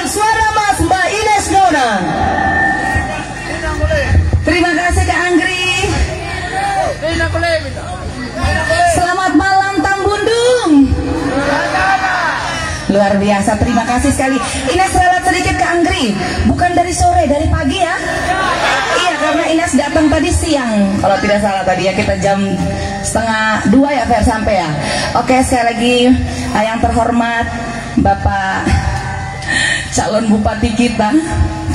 dengan suara Mas Mbak Ines Nona. Terima kasih Kak Anggri. Selamat malam Tambundung. Luar biasa, terima kasih sekali. Ines ralat sedikit Kak Anggri, bukan dari sore, dari pagi ya. Iya, karena Ines datang tadi siang. Kalau tidak salah tadi ya, kita jam 1:30 ya Fer sampai ya. Oke, sekali lagi yang terhormat Bapak calon bupati kita,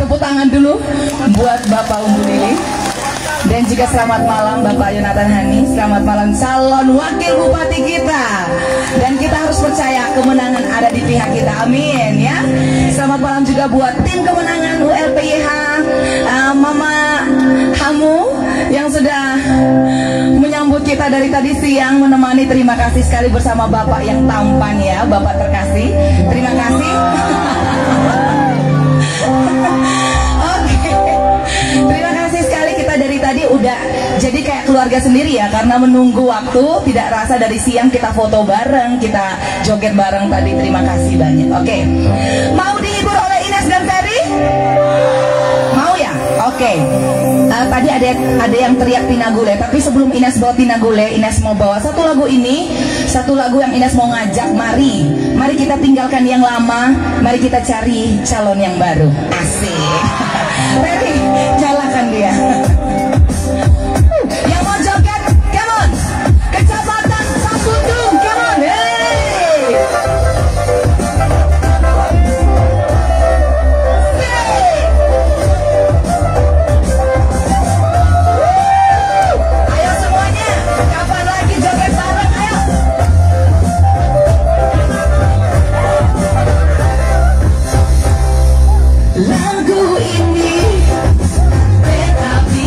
tepuk tangan dulu buat Bapak Umbu Lili. Dan juga selamat malam Bapak Yonatan Hani, selamat malam calon wakil bupati kita. Dan kita harus percaya kemenangan ada di pihak kita, amin ya. Selamat malam juga buat tim kemenangan ULPYH, Mama Hamu yang sudah menyambut kita dari tadi siang, menemani. Terima kasih sekali bersama Bapak yang tampan ya, Bapak terkasih. Terima kasih. Oke. Terima kasih sekali, kita dari tadi udah jadi kayak keluarga sendiri ya, karena menunggu waktu, tidak rasa dari siang kita foto bareng, kita joget bareng tadi. Terima kasih banyak. Oke. Mau dihibur oleh Ines dan Ferry? Mau ya? Oke. Tadi ada yang teriak Tina Gule, tapi sebelum Ines bawa Tina Gule, Ines mau bawa satu lagu ini, satu lagu yang Ines mau ngajak. Mari kita tinggalkan yang lama, mari kita cari calon yang baru. Asik. Ferry, nyalakan dia. Yang mau joget, come on. Kecamatan Tambundung, come on. Hey. Ayo semuanya, kapan lagi joget bareng, ayo. Lagu ini tetapi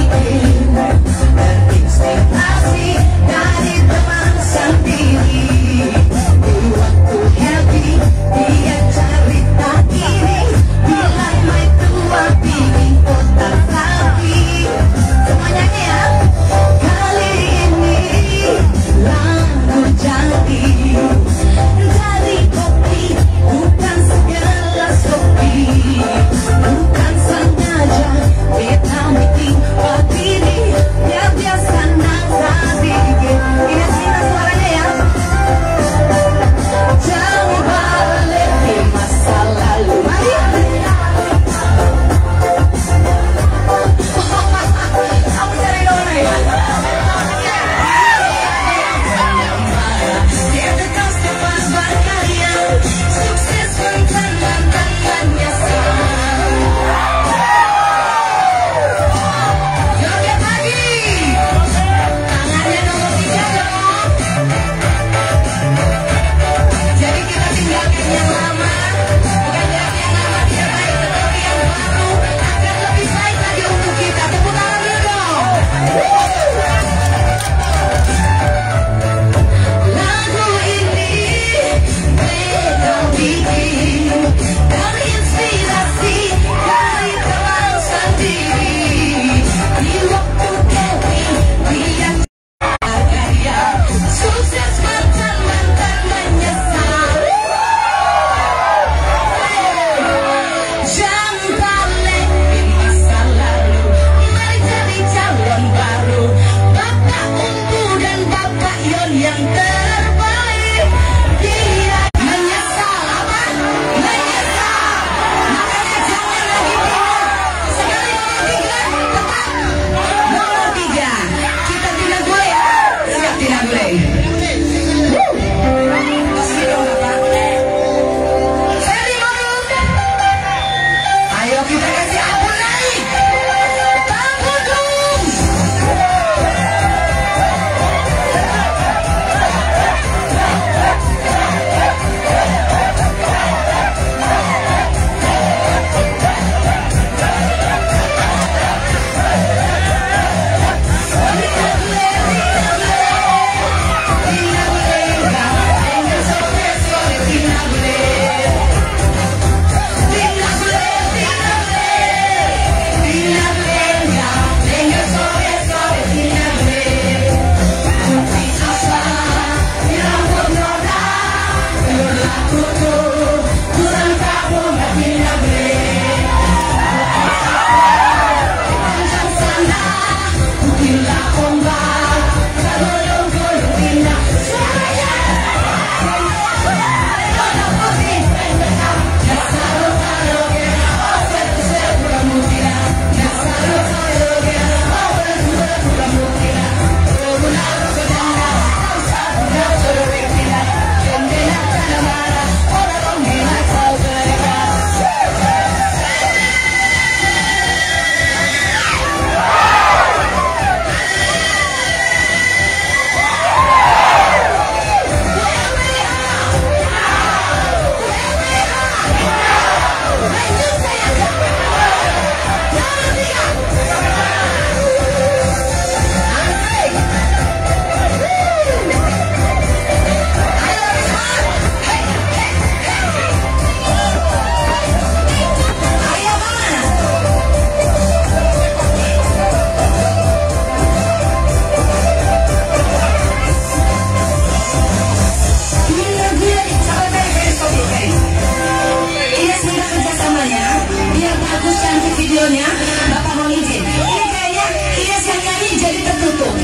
bagus cantik videonya, Bapak mau izin. Ini kayaknya Ines yang nyanyi jadi tertutup.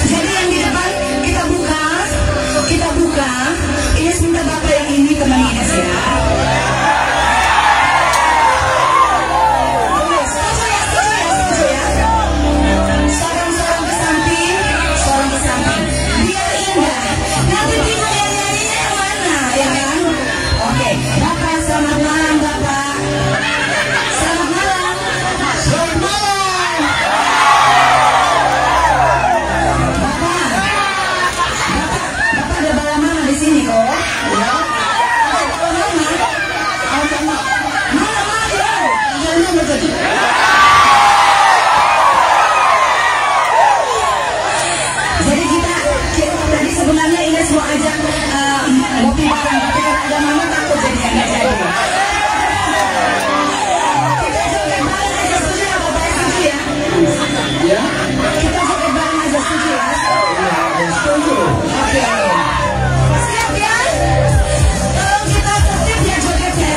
Jadi yang di depan kita buka. Ines minta Bapak yang ini temani Ines ya. Jadi kita tadi sebenarnya Ines mau ajak ngopi bareng, tapi karena ada mama takut jadi nggak jadi. Kita joget bareng aja, setuju ya Bapak, setuju ya? Ya. Kita joget bareng aja, setuju ya? Setuju. Oke. Siap ya? Tolong kita tertib ya jogetnya.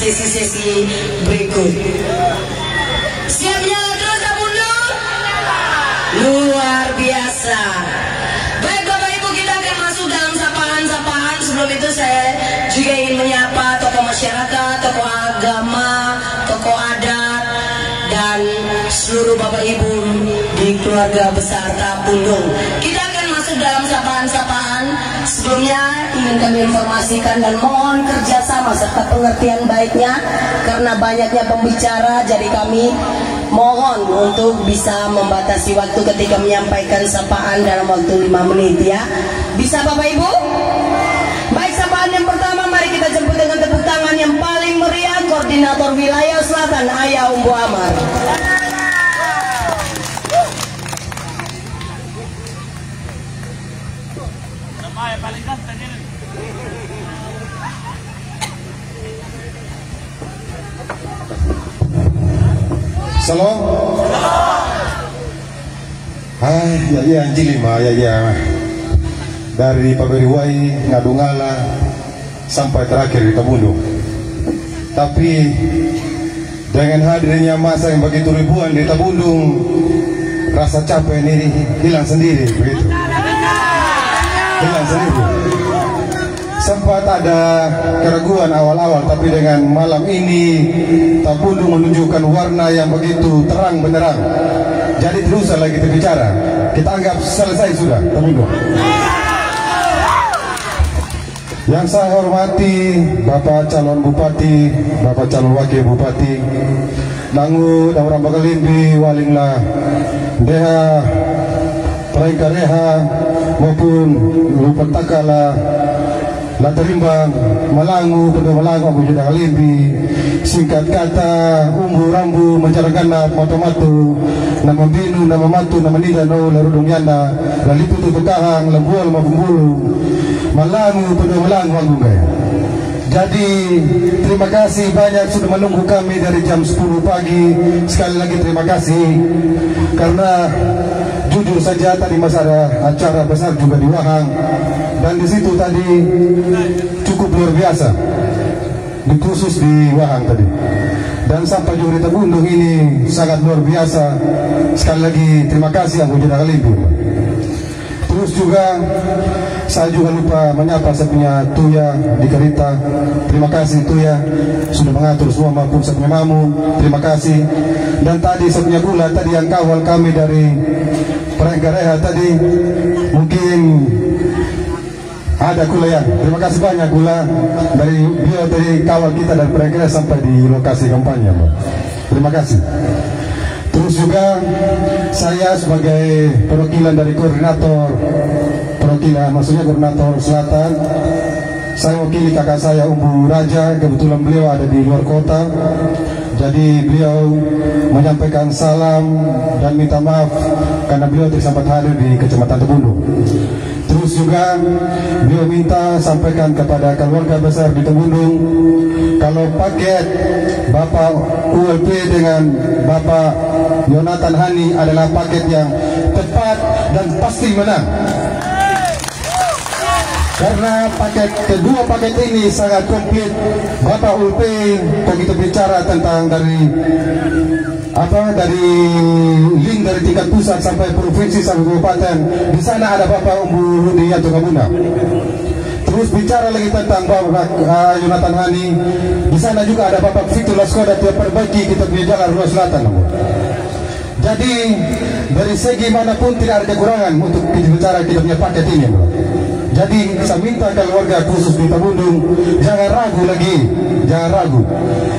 sesi-sesi berikut. Siapnya terus mundur? Luar biasa. Baik Bapak Ibu, kita akan masuk dalam sapaan-sapaan. Sebelum itu saya juga ingin menyapa tokoh masyarakat, tokoh agama, tokoh adat, dan seluruh Bapak Ibu di keluarga besar Tapundung. Kita akan masuk dalam sapaan-sapaan. Sebelumnya ingin kami informasikan dan mohon kerjasama serta pengertian baiknya karena banyaknya pembicara, jadi kami mohon untuk bisa membatasi waktu ketika menyampaikan sapaan dalam waktu 5 menit ya. Bisa Bapak Ibu? Baik, sapaan yang pertama mari kita jemput dengan tepuk tangan yang paling meriah Koordinator Wilayah Selatan Ayah Umbu Amar. Salam. Hai, ya anjing lima ya. Dari Paberiwai, Ngadungala sampai terakhir di Tabundung. Tapi dengan hadirnya masa yang begitu ribuan di Tabundung, rasa capek ini hilang sendiri begitu. Hilang sendiri. Sempat ada keraguan awal-awal, tapi dengan malam ini Tabundung menunjukkan warna yang begitu terang benderang. Jadi terus lagi kita bicara, kita anggap selesai sudah Tabundung. Yang saya hormati Bapak calon Bupati, Bapak calon Wakil Bupati, Nangu Daurang Bakalimbi, Walinglah, Deha, Praikareha maupun Lupatakala, Latarimbang, Malangu, Pedua Malangu, Abu Jeda Kalimbi, singkat kata, Umbu Rambu, Mencaragana, Matu-Matu, Nama Binu, Nama Matu, Nama Nida, No, Larudung Yanda, Lalipu Tukahang, Lembual, Mabumbulu, Malangu, Pedua Malangu, Anggungai. Jadi, terima kasih banyak sudah menunggu kami dari jam 10 pagi. Sekali lagi terima kasih, karena jujur saja tadi masih ada acara besar juga di Wahang. Dan di situ tadi cukup luar biasa, di khusus di Wahang tadi. Dan sampai juga di Tabundung ini sangat luar biasa. Sekali lagi terima kasih Abu Jeda Kalimbi. Terus juga saya juga lupa menyapa saya punya Tuya di Kerita. Terima kasih Tuya sudah mengatur semua maupun saya punya Mamu. Terima kasih. Dan tadi saya punya Gula tadi yang kawal kami dari Praikareha tadi, mungkin ada Gula ya. Terima kasih banyak Gula dari beliau dari kawal kita dan Praikareha sampai di lokasi kampanye. Terima kasih. Terus juga saya sebagai perwakilan dari koordinator maksudnya koordinator Selatan, saya wakili kakak saya Umbu Raja, kebetulan beliau ada di luar kota. Jadi beliau menyampaikan salam dan minta maaf karena beliau tidak sempat hadir di Kecamatan Tabundung. Terus juga beliau minta sampaikan kepada keluarga besar di Tabundung, kalau paket Bapak ULP dengan Bapak Yonatan Hani adalah paket yang tepat dan pasti menang. Karena kedua paket ini sangat komplit. Bapak ULP, kalau kita bicara tentang dari link dari tingkat pusat sampai provinsi sampai kabupaten, di sana ada Bapak Umbu Rudi Yanto Kabuna. Terus bicara lagi tentang Bapak Yonatan Hani, di sana juga ada Bapak Fitul Laskoda yang perbaiki kita punya jalan ruas selatan. Jadi dari segi manapun tidak ada kekurangan untuk kita bicara kita punya paket ini. Jadi saya minta keluarga khusus di Tabundung jangan ragu lagi, jangan ragu.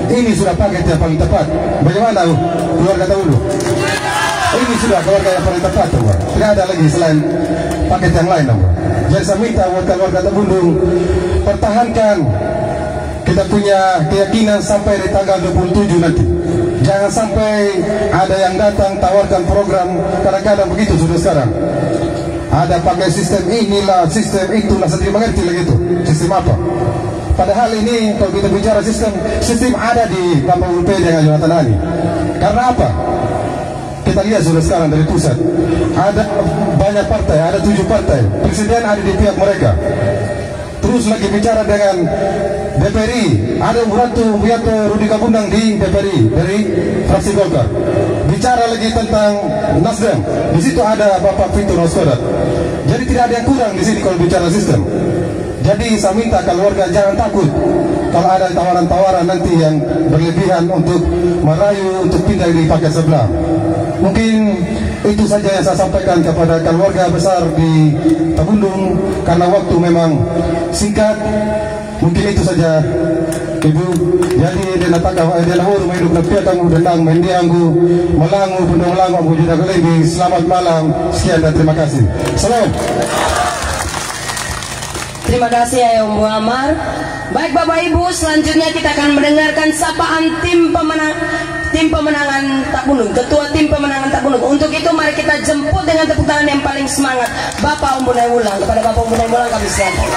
Ini sudah paket yang paling tepat. Bagaimana keluarga Tabundung? Ini sudah keluarga yang paling tepat, tidak ada lagi selain paket yang lain. Jadi saya minta buat keluarga Tabundung pertahankan kita punya keyakinan sampai di tanggal 27 nanti. Jangan sampai ada yang datang tawarkan program kadang-kadang begitu sudah sekarang. Ada pakai sistem inilah, sistem itulah, saya tidak mengerti lagi itu. Sistem apa? Padahal ini kalau kita bicara sistem ada di Bapak ULP dengan Yonatan Hani. Karena apa? Kita lihat sudah sekarang dari pusat. Ada banyak partai, ada 7 partai. Presiden ada di pihak mereka. terus lagi bicara dengan DPRI, ada Wiranto Rudi Kabundang di DPRI dari fraksi Golkar, bicara lagi tentang Nasdem, di situ ada Bapak Victor Noskodat. Jadi tidak ada yang kurang di sini kalau bicara sistem. Jadi saya minta keluarga jangan takut kalau ada tawaran-tawaran nanti yang berlebihan untuk merayu untuk pindah di paket sebelah. Mungkin itu saja yang saya sampaikan kepada keluarga besar di Tabundung, karena waktu memang singkat. Mungkin itu saja, Ibu. Jadi dia nataka dia lahur hidup na pia kamu dendang mendianggu melangu bunda melangu aku juga lebih. Selamat malam, sekian dan terima kasih. Salam. Terima kasih ya Om Muammar. Baik Bapak Ibu, selanjutnya kita akan mendengarkan sapaan tim pemenangan Tabundung, ketua tim pemenangan Tabundung. Untuk itu mari kita jemput dengan tepuk tangan yang paling semangat Bapak Om Bunai Wulang. Kepada Bapak Om Bunai Wulang kami silakan.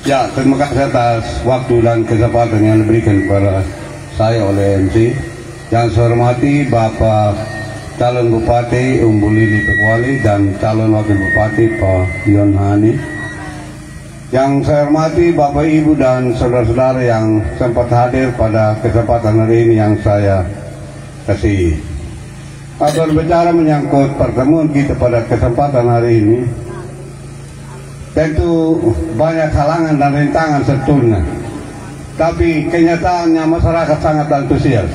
Ya, terima kasih atas waktu dan kesempatan yang diberikan kepada saya oleh MC. Yang saya hormati Bapak calon Bupati Umbu Lili Pekwali dan calon Wakil Bupati Pak Yon Hani. Yang saya hormati Bapak Ibu dan saudara-saudara yang sempat hadir pada kesempatan hari ini yang saya kasihi. Berbicara menyangkut pertemuan kita pada kesempatan hari ini, tentu banyak halangan dan rintangan sebetulnya, tapi kenyataannya masyarakat sangat antusias.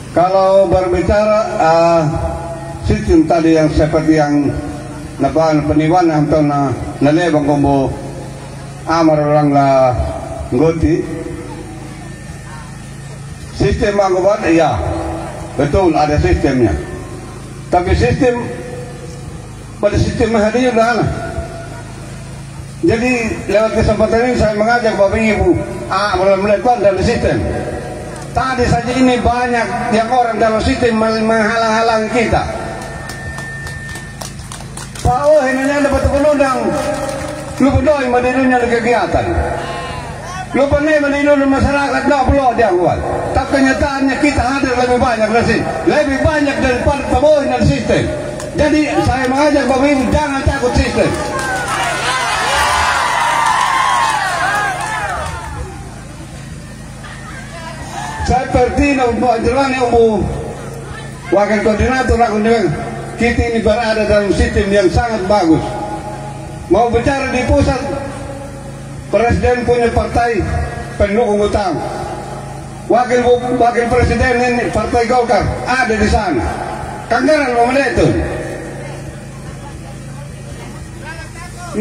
Kalau berbicara sistem tadi yang seperti yang napan peniwan atau nalebang kombo amar orang la ngoti sistem anggobat, iya betul ada sistemnya, tapi pada sistem hadir dah. Jadi lewat kesempatan ini saya mengajak Bapak Ibu melihat dalam sistem. Tadi saja ini banyak yang orang dalam sistem menghalang-halangi kita. Pak ini dapat penundang, lu berdoa mendirunya kegiatan. Lu pernah mendiru masyarakat tak perlu diangguat. Tapi kenyataannya kita hadir lebih banyak lebih banyak daripada pembohong dan sistem. Jadi saya mengajak Bapak Ibu jangan takut sistem. Saya pertina untuk ajaran yang wakil koordinator aku bilang kita ini berada dalam sistem yang sangat bagus. Mau bicara di pusat, presiden punya partai pendukung utama. Wakil presiden ini partai Golkar ada di sana. Kanggaran mau itu.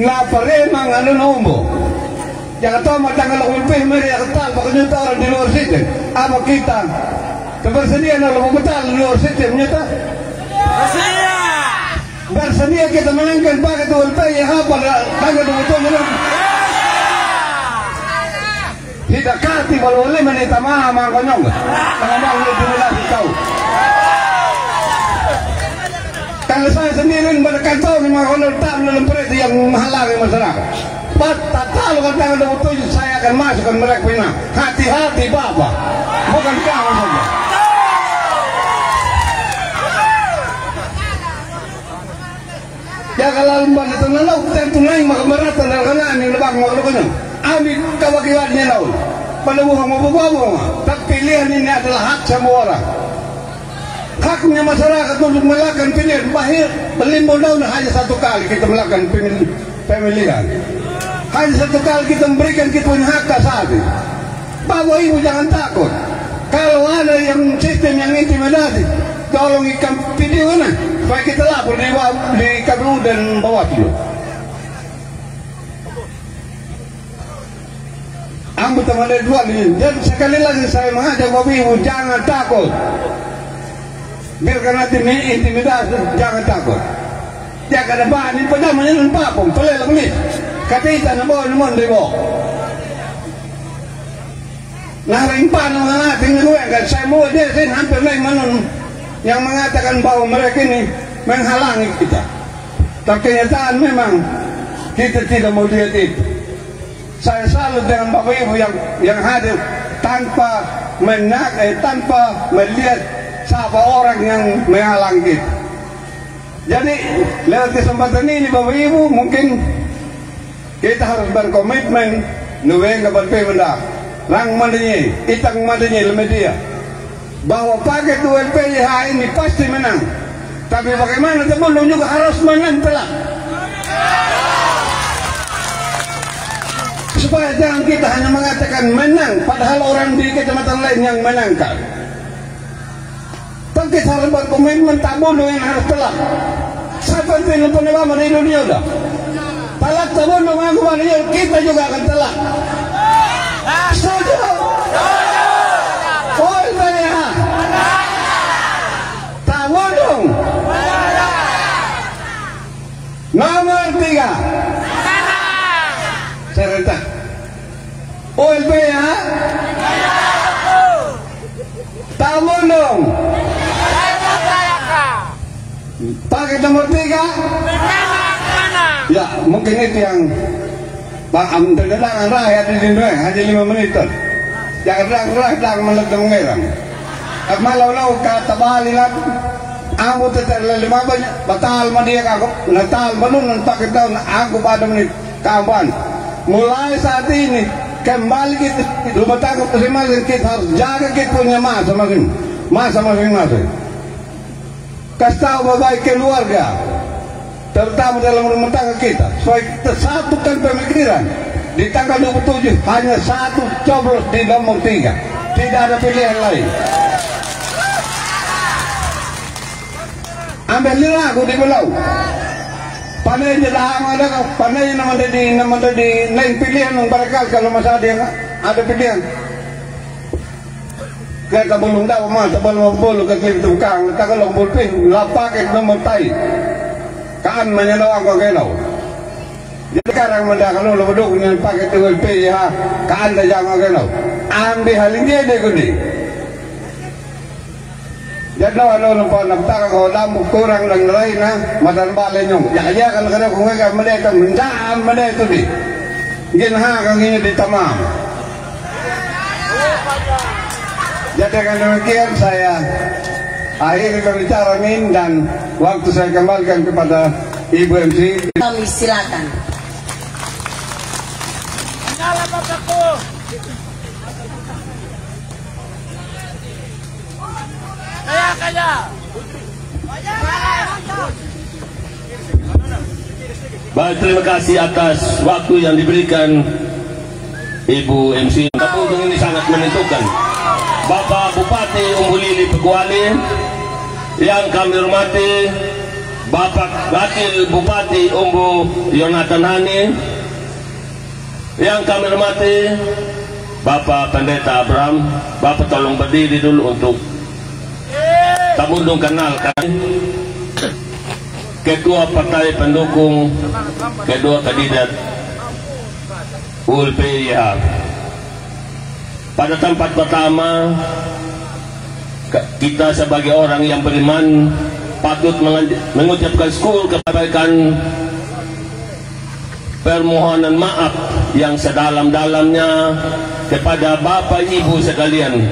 Naparemang ano nombo. Jangan tahu matang kalau lebih mereka ketal pakai orang di luar sistem. Apa kita kebersedia kalau betal di luar sistem nyata? Bersedia kita menangkan pakai tuan pay apa tanggal betul betul. Tidak kati kalau boleh menita maha mangkonyong. Tengah boleh dimulai tahu. Kalau saya sendiri pada kantong lima honor tak melalui yang menghalangi masyarakat. Tak tahu kan tanggal 27 saya akan masukkan mereka pinang. Hati-hati Bapak, bukan kamu saja. Ya kalau lembah itu lalu tentu lain maka merata dan kanan yang lebak makhluknya. Ambil kawakiwannya lalu. Pada buang mau tak pilihan ini adalah hak semua orang. Haknya masyarakat untuk melakukan pilihan. Bahir berlimpah tahun hanya satu kali kita melakukan pemilihan. Hanya satu kali kita memberikan kita punya hak kasasi. Bapak Ibu jangan takut. Kalau ada yang sistem yang intimidasi, tolong ikan video mana supaya kita lapor di KPU dan Bawaslu. Anggota Mandai dua ini. Dan sekali lagi saya mengajak Bapak Ibu jangan takut. Biarkan nanti intimidasi, jangan takut. Jangan ada bahan ini pada menyenang papung, pelai lagi. Kata kita nak bawa namun dia bawa. Nah rimpan mengatakan kan saya mau dia hampir lain manon yang mengatakan bahwa mereka ini menghalangi kita. Tapi kenyataan memang kita tidak mau lihat itu. Saya salut dengan Bapak Ibu yang hadir tanpa melihat siapa orang yang menghalang kita. Jadi lewat kesempatan ini Bapak Ibu, mungkin kita harus berkomitmen nuweng kepada pemerintah rang madanya, itang madanya media bahwa paket ULPYH ini pasti menang. Tapi bagaimana sebelum juga harus menang telak, supaya jangan kita hanya mengatakan menang padahal orang di kecamatan lain yang menangkan. Tapi kita harus berkomitmen tak bodoh yang harus telak. Siapa yang penebama di dunia udah telak tak bodoh mengaku manusia, kita juga akan telak. Setuju? ULPYH tak bodoh. Nomor 3 serentak ULPYH tak bodoh. Paket nomor 3 ya mungkin itu yang paham terdengar rakyat di dunia hanya 5 menit. Jangan rakyat meledeng ngerang. Malau-lau kata balilan aku terlalu lima banyak batal dia aku natal menun pakai tahun aku pada menit kawan. Mulai saat ini kembali kita rumah tangga masing-masing kita harus jaga kita punya masa masing-masing. Kasih tahu baik keluarga, terutama dalam rumah tangga kita, supaya kita satukan pemikiran. Di tanggal 27 hanya satu coblos di nomor 3, tidak ada pilihan lain. Ambil lira aku di belau. Panai je dah ada kau. Panai nama di lain pilihan yang barangkali kalau masa ada pilihan. Kita belum tahu masa belum bolu ke klip tukang. Tak kalau boleh lapak itu nomor tai. Kan menyenang kau kenal. Jadi sekarang mendak kalau lo berdua dengan pakai ULPYH kan dah jangan kenal. Ambil hal ini deh kundi. Jadi kalau nampak kalau dalam kurang dan lain madan balik nyong. Ya kalau kena kau enggak mereka menjam mereka itu di. Gini kang ini ditamam. Jadi dengan demikian saya akhiri pembicaraan ini dan waktu saya kembalikan kepada Ibu MC. Kami silakan. Nyala bapakku. Kaya. Baik, terima kasih atas waktu yang diberikan Ibu MC. Kampung ini sangat menentukan. Bapak Bupati Umbulili Peguali yang kami hormati, Bapak Wakil Bupati Umbu Yonatan Hani yang kami hormati, Bapak Pendeta Abraham. Bapak tolong berdiri dulu untuk Tamundung kenalkan Ketua Partai Pendukung kedua kandidat ULPYH. Pada tempat pertama, kita sebagai orang yang beriman patut mengucapkan syukur kebaikan permohonan maaf yang sedalam-dalamnya kepada Bapak Ibu sekalian,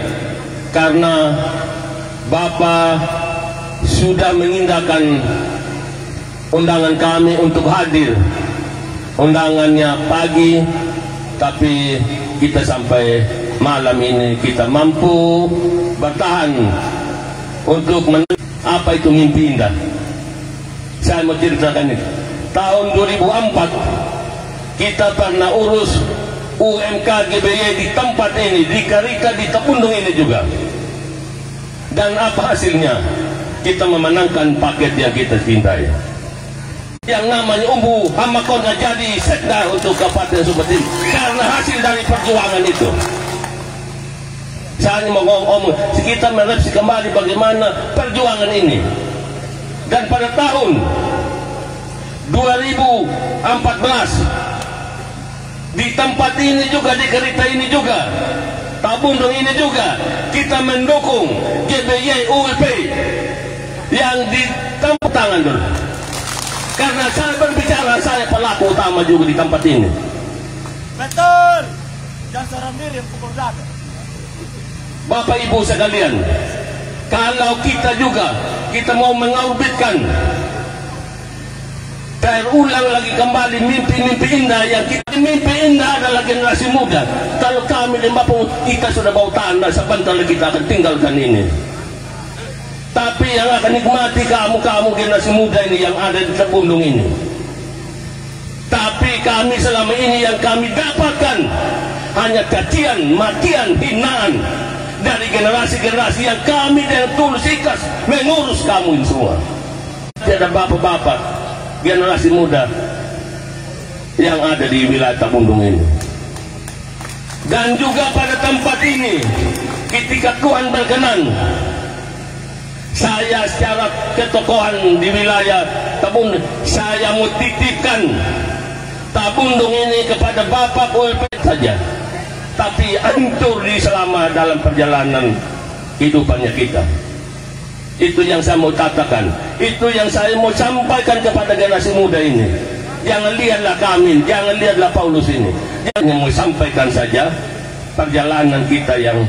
karena Bapak sudah mengindahkan undangan kami untuk hadir. Undangannya pagi, tapi kita sampai malam ini kita mampu bertahan untuk apa itu mimpi indah. Saya mau ceritakan ini. Tahun 2004 kita pernah urus UMK GBY di tempat ini, di Karika, di Tapundung ini juga. Dan apa hasilnya? Kita memenangkan paket yang kita cintai. Yang namanya Umbu Hamakona jadi sekda untuk Kabupaten Sumbawa karena hasil dari perjuangan itu. Saya mau ngomong, kita merefleksi kembali bagaimana perjuangan ini. Dan pada tahun 2014 di tempat ini juga, di Kerita ini juga, Tabundung ini juga, kita mendukung GBY ULP yang ditempuk tangan dulu. Karena saya berbicara, saya pelaku utama juga di tempat ini. Betul. Jangan seorang diri yang pukul dada. Bapak Ibu sekalian, kalau kita juga mau mengorbitkan terulang lagi kembali mimpi-mimpi indah yang kita mimpi indah adalah generasi muda. Kalau kami dan Bapak kita sudah bawa tanda sebentar lagi kita akan tinggalkan ini. Tapi yang akan nikmati kamu generasi muda ini yang ada di Tabundung ini. Tapi kami selama ini yang kami dapatkan hanya cacian, makian, hinaan dari generasi-generasi yang kami dengan tulus ikhlas mengurus kamu ini semua. Tidak ada bapak-bapak generasi muda yang ada di wilayah Tabundung ini. Dan juga pada tempat ini ketika Tuhan berkenan, saya secara ketokohan di wilayah Tabundung, saya mau titipkan Tabundung ini kepada Bapak ULP saja, tapi hancur di selama dalam perjalanan kehidupannya kita. Itu yang saya mau katakan, itu yang saya mau sampaikan kepada generasi muda ini. Jangan lihatlah kami, jangan lihatlah Paulus ini. Yang mau sampaikan saja perjalanan kita yang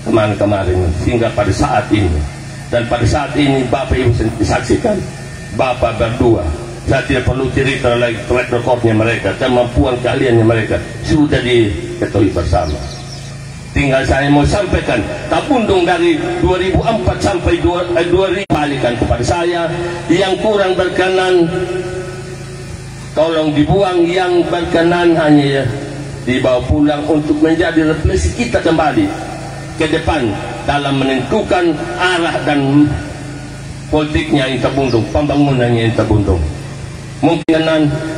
kemarin-kemarin hingga pada saat ini. Dan pada saat ini Bapak Ibu disaksikan, Bapak berdua, saya tidak perlu cerita lagi track recordnya mereka, kemampuan kaliannya mereka sudah diketahui bersama. Tinggal saya mau sampaikan, Tabundung dari 2004 sampai 2000 balikan kepada saya. Yang kurang berkenan tolong dibuang, yang berkenan hanya dibawa pulang untuk menjadi refleksi kita kembali ke depan dalam menentukan arah dan politiknya yang Tabundung, pembangunannya yang Tabundung. Mungkin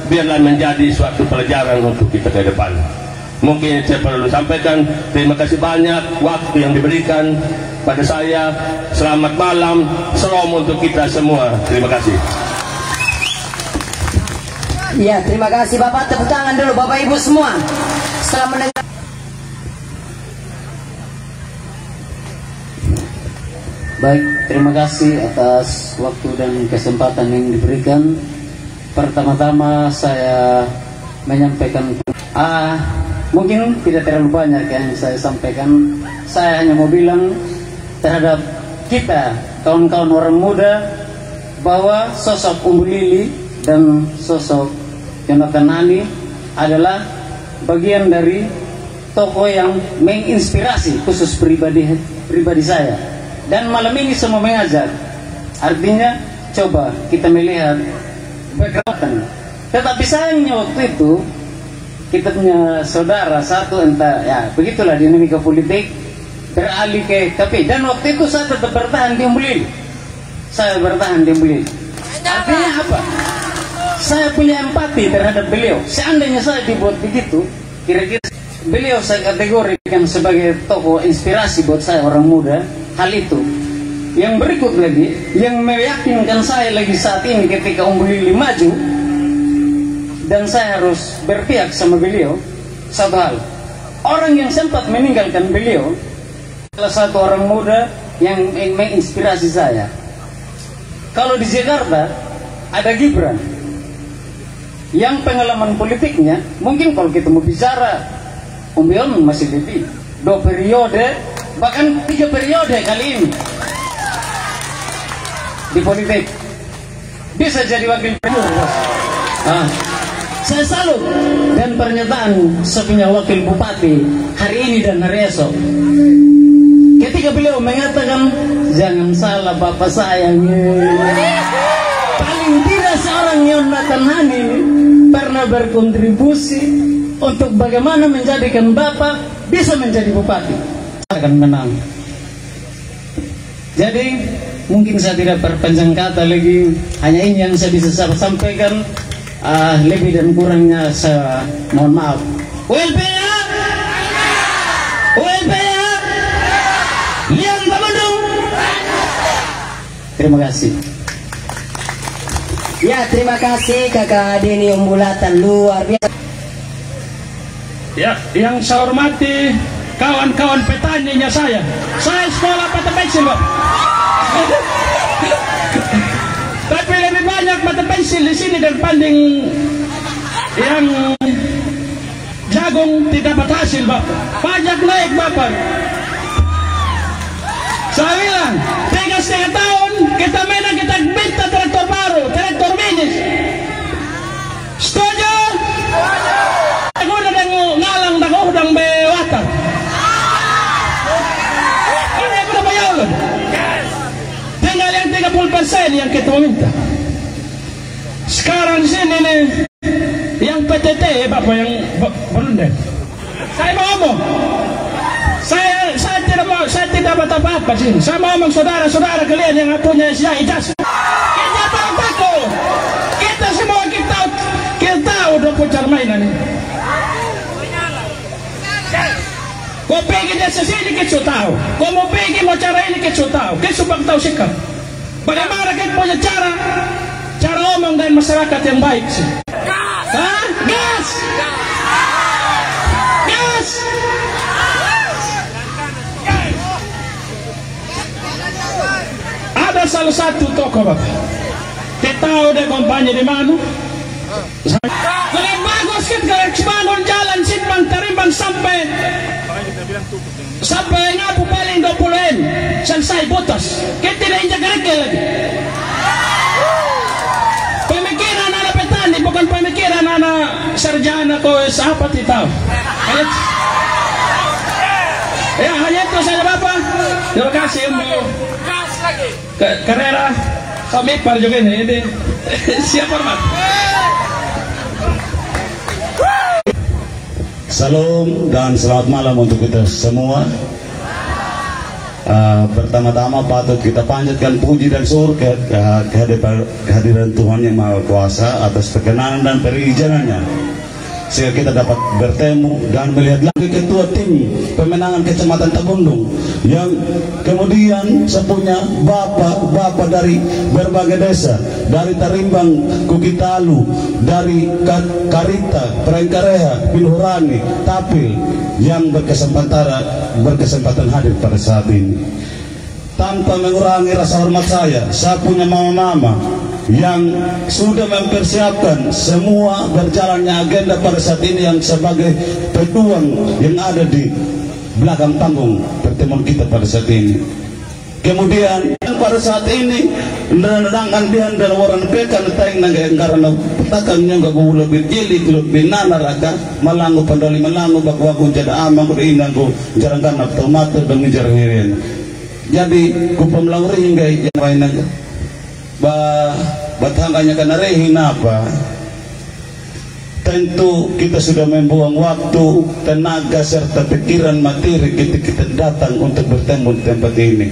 biarlah menjadi suatu pelajaran untuk kita ke depan. Mungkin saya perlu sampaikan. Terima kasih banyak waktu yang diberikan pada saya. Selamat malam, salam untuk kita semua. Terima kasih. Ya, terima kasih Bapak. Tepuk tangan dulu Bapak Ibu semua. Setelah mendengar. Baik, terima kasih atas waktu dan kesempatan yang diberikan. Pertama-tama saya menyampaikan mungkin tidak terlalu banyak yang saya sampaikan. Saya hanya mau bilang terhadap kita, kawan-kawan orang muda, bahwa sosok Umbu Lili dan sosok Jonathan Nani adalah bagian dari tokoh yang menginspirasi khusus pribadi saya. Dan malam ini semua mengajak, artinya coba kita melihat background. Tetapi sayangnya waktu itu kita punya saudara satu, entah ya begitulah dinamika politik, beralih ke KP. Dan waktu itu saya tetap bertahan di Umbu Lili. Saya bertahan di Umbu Lili. Artinya apa? Saya punya empati terhadap beliau. Seandainya saya dibuat begitu, kira-kira beliau saya kategorikan sebagai tokoh inspirasi buat saya orang muda. Hal itu. Yang berikut lagi, yang meyakinkan saya lagi saat ini ketika Umbu Lili maju dan saya harus berpihak sama beliau, satu hal, orang yang sempat meninggalkan beliau salah satu orang muda yang menginspirasi saya. Kalau di Jakarta ada Gibran yang pengalaman politiknya, mungkin kalau kita mau bicara Umbion masih lebih 2 periode, bahkan 3 periode kali ini di politik, bisa jadi wakil presiden. Saya salut dan pernyataan sepunya wakil bupati hari ini dan hari esok ketika beliau mengatakan jangan salah bapak saya. Paling tidak seorang Jonathan Nani pernah berkontribusi untuk bagaimana menjadikan bapak bisa menjadi bupati. Akan menang. Jadi mungkin saya tidak berpanjang kata lagi, hanya ini yang saya bisa sampaikan. Lebih dan kurangnya saya mohon maaf. ULP ya, ULP ya, Liang Tabundung. Terima kasih. Ya, terima kasih Kakak Denny Umbulatan, luar biasa. Ya, yang saya hormati kawan-kawan petaninya saya sekolah mata pensil, Pak. Tapi lebih banyak mata pensil di sini dibanding yang jagung tidak dapat hasil, Pak. Pajak naik, Bapak. Saya bilang 3,5 tahun kita menang, kita minta traktor baru, traktor minis. Setuju? Aku udah ngalang, aku udah bewatan. Ini aku udah bayar. Tinggal yang 30% yang kita minta. Sekarang di sini nih, yang PTT, Bapak yang berundang. Saya mau ngomong. Saya tidak apa-apa sih. Saya mau ngomong saudara-saudara kalian yang punya ijazah. Kita tahu takut. Kita semua kita tahu udah pucar mainan ini. Kau pergi dari sini kita tahu. Kau mau pergi mau cara ini kita tahu. Kita subang tahu sikap. Bagaimana kita punya cara ngomong dan masyarakat yang baik sih. Hah? Gas! Gas! Ada salah satu toko Bapak. Kita tahu dia kampanye di mana. Kalau bagus kita bangun jalan Simpang Tarimbang sampai ngapu paling 20 M selesai putus. Kita tidak injak kerikil lagi. Pemikiran anak petani bukan pemikiran anak sarjana kau siapa tidak tahu. Ya hanya itu saja Bapak. Terima kasih untuk Carrera kami par juga ini siap hormat. Salam dan selamat malam untuk kita semua. Pertama-tama patut kita panjatkan puji dan syukur kehadiran Tuhan Yang Maha Kuasa atas perkenanan dan perizinannya, sehingga kita dapat bertemu dan melihat lagi ketua tim pemenangan Kecamatan Tabundung yang kemudian sepunya bapak dari berbagai desa, dari Tarimbang, Kukitalu, dari Karita, Prengkareha, Piluhurani, Tapil, yang berkesempatan hadir pada saat ini. Tanpa mengurangi rasa hormat saya punya mama-mama yang sudah mempersiapkan semua berjalannya agenda pada saat ini, yang sebagai pejuang yang ada di belakang panggung pertemuan kita pada saat ini. Kemudian pada saat ini nandangan dihan dan waran pekan tayang naga karena petakan yang gak boleh berjeli tuluk binana raka malangu pandali malangu bakwaku jada amang kuda inang ku jarang kanap tomato dan ngejar wirin. Jadi kupam lauri hingga yang lain naga bathanganya karena rehin apa. Tentu kita sudah membuang waktu, tenaga serta pikiran materi kita datang untuk bertemu di tempat ini.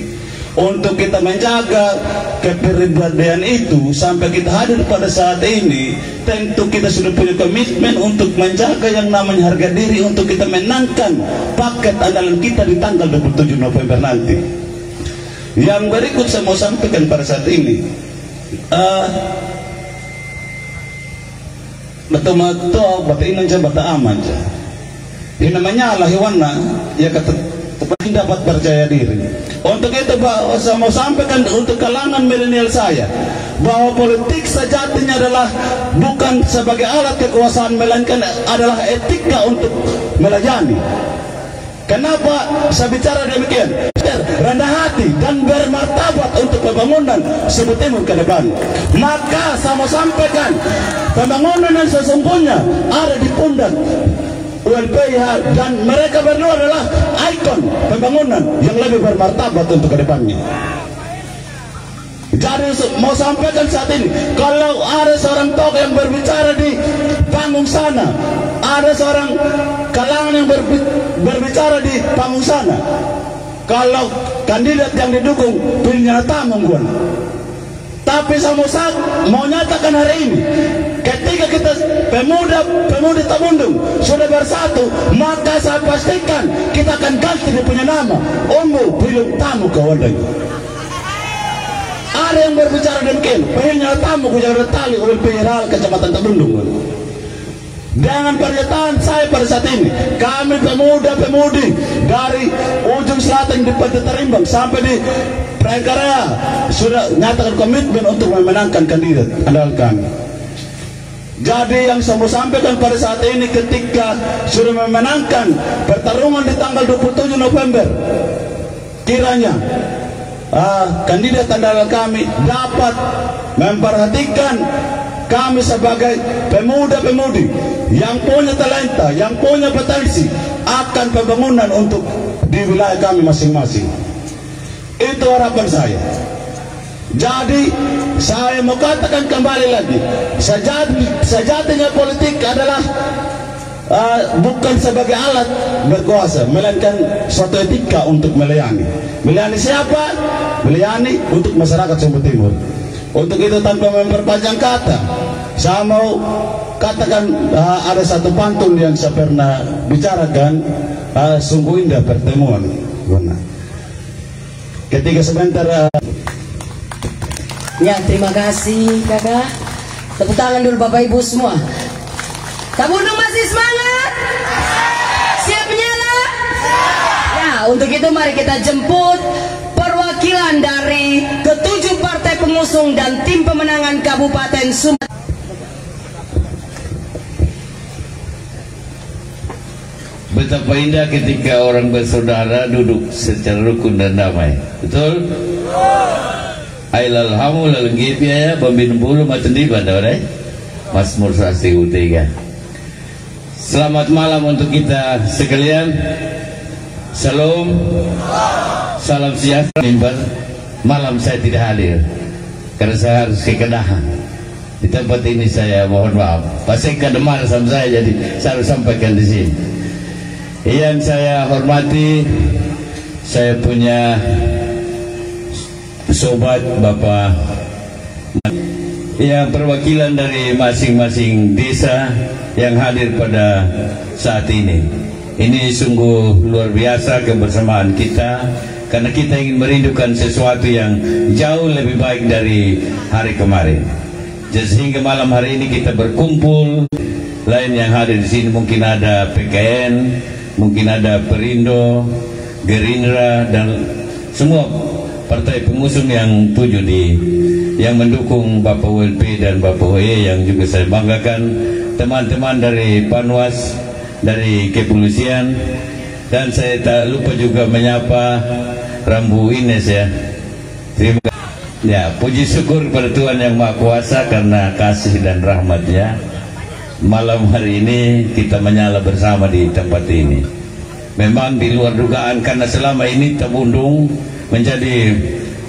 Untuk kita menjaga kepribadian itu sampai kita hadir pada saat ini, tentu kita sudah punya komitmen untuk menjaga yang namanya harga diri, untuk kita menangkan paket andalan kita di tanggal 27 November nanti. Yang berikut saya mau sampaikan pada saat ini, betul-betul bata inan aja bata aman aja. Ini namanya Allah hewana ya kata dapat percaya diri. Untuk itu saya mau sampaikan untuk kalangan milenial saya bahwa politik sejatinya adalah bukan sebagai alat kekuasaan, melainkan adalah etika untuk melayani. Kenapa saya bicara demikian? Rendah hati dan bermartabat untuk pembangunan Sumatera Timur ke depan. Maka saya mau sampaikan, pembangunan yang sesungguhnya ada di pundak ULPH, dan mereka berdua adalah ikon pembangunan yang lebih bermartabat untuk kedepannya. Jadi mau sampaikan saat ini, kalau ada seorang tokoh yang berbicara di panggung sana, ada seorang kalangan yang berbicara di panggung sana, kalau kandidat yang didukung pilihnya tamung gua. Tapi saya mau nyatakan hari ini, ketika kita pemuda Tabundung sudah bersatu, maka saya pastikan kita akan ganti dia punya nama, Ombo Pilih Tamu Kawadai. Ada yang berbicara demikian, pilihnya tamu ke Jakarta Tali oleh Piral Kecamatan Tabundung. Dengan pernyataan saya pada saat ini, kami pemuda-pemudi dari ujung selatan di Pantai Tarimbang sampai di Prengkareha sudah nyatakan komitmen untuk memenangkan kandidat andalan kami. Jadi yang saya mau sampaikan pada saat ini, ketika sudah memenangkan pertarungan di tanggal 27 November, kiranya kandidat andalan kami dapat memperhatikan kami sebagai pemuda-pemudi yang punya talenta, yang punya potensi akan pembangunan untuk di wilayah kami masing-masing. Itu harapan saya. Jadi saya mau katakan kembali lagi, sejatinya politik adalah bukan sebagai alat berkuasa, melainkan suatu etika untuk melayani. Melayani siapa? Melayani untuk masyarakat Sumba Timur. Untuk itu tanpa memperpanjang kata, saya mau katakan ada satu pantun yang saya pernah bicarakan, sungguh indah pertemuan. Ketika sebentar ya, terima kasih kakak. Tepuk tangan dulu Bapak Ibu semua. Tabundung masih semangat? Siap menyala? Ya, untuk itu mari kita jemput perwakilan dari ketujuh partai pengusung dan tim pemenangan Kabupaten Sumba. Betapa indah ketika orang bersaudara duduk secara rukun dan damai. Betul? Ailal hamu lalenggi ya pembin bulu macam di bandar Mazmur 103. Selamat malam untuk kita sekalian. Salam, salam sejahtera. Malam saya tidak hadir karena saya harus ke Kedahan. Di tempat ini saya mohon maaf. Pasti kademar sama saya, jadi saya harus sampaikan di sini. Yang saya hormati, saya punya sobat Bapak yang perwakilan dari masing-masing desa yang hadir pada saat ini. Ini sungguh luar biasa kebersamaan kita, karena kita ingin merindukan sesuatu yang jauh lebih baik dari hari kemarin. Jadi sehingga malam hari ini kita berkumpul. Lain yang hadir di sini mungkin ada PKN, mungkin ada Perindo, Gerindra, dan semua partai pengusung yang 7 yang mendukung Bapak WLP dan Bapak OE, yang juga saya banggakan, teman-teman dari Panwas, dari kepolisian, dan saya tak lupa juga menyapa Rambu Ines ya. Terima kasih. Ya, puji syukur kepada Tuhan Yang Maha Kuasa karena kasih dan rahmat-Nya. Malam hari ini kita menyala bersama di tempat ini. Memang di luar dugaan, karena selama ini Tabundung menjadi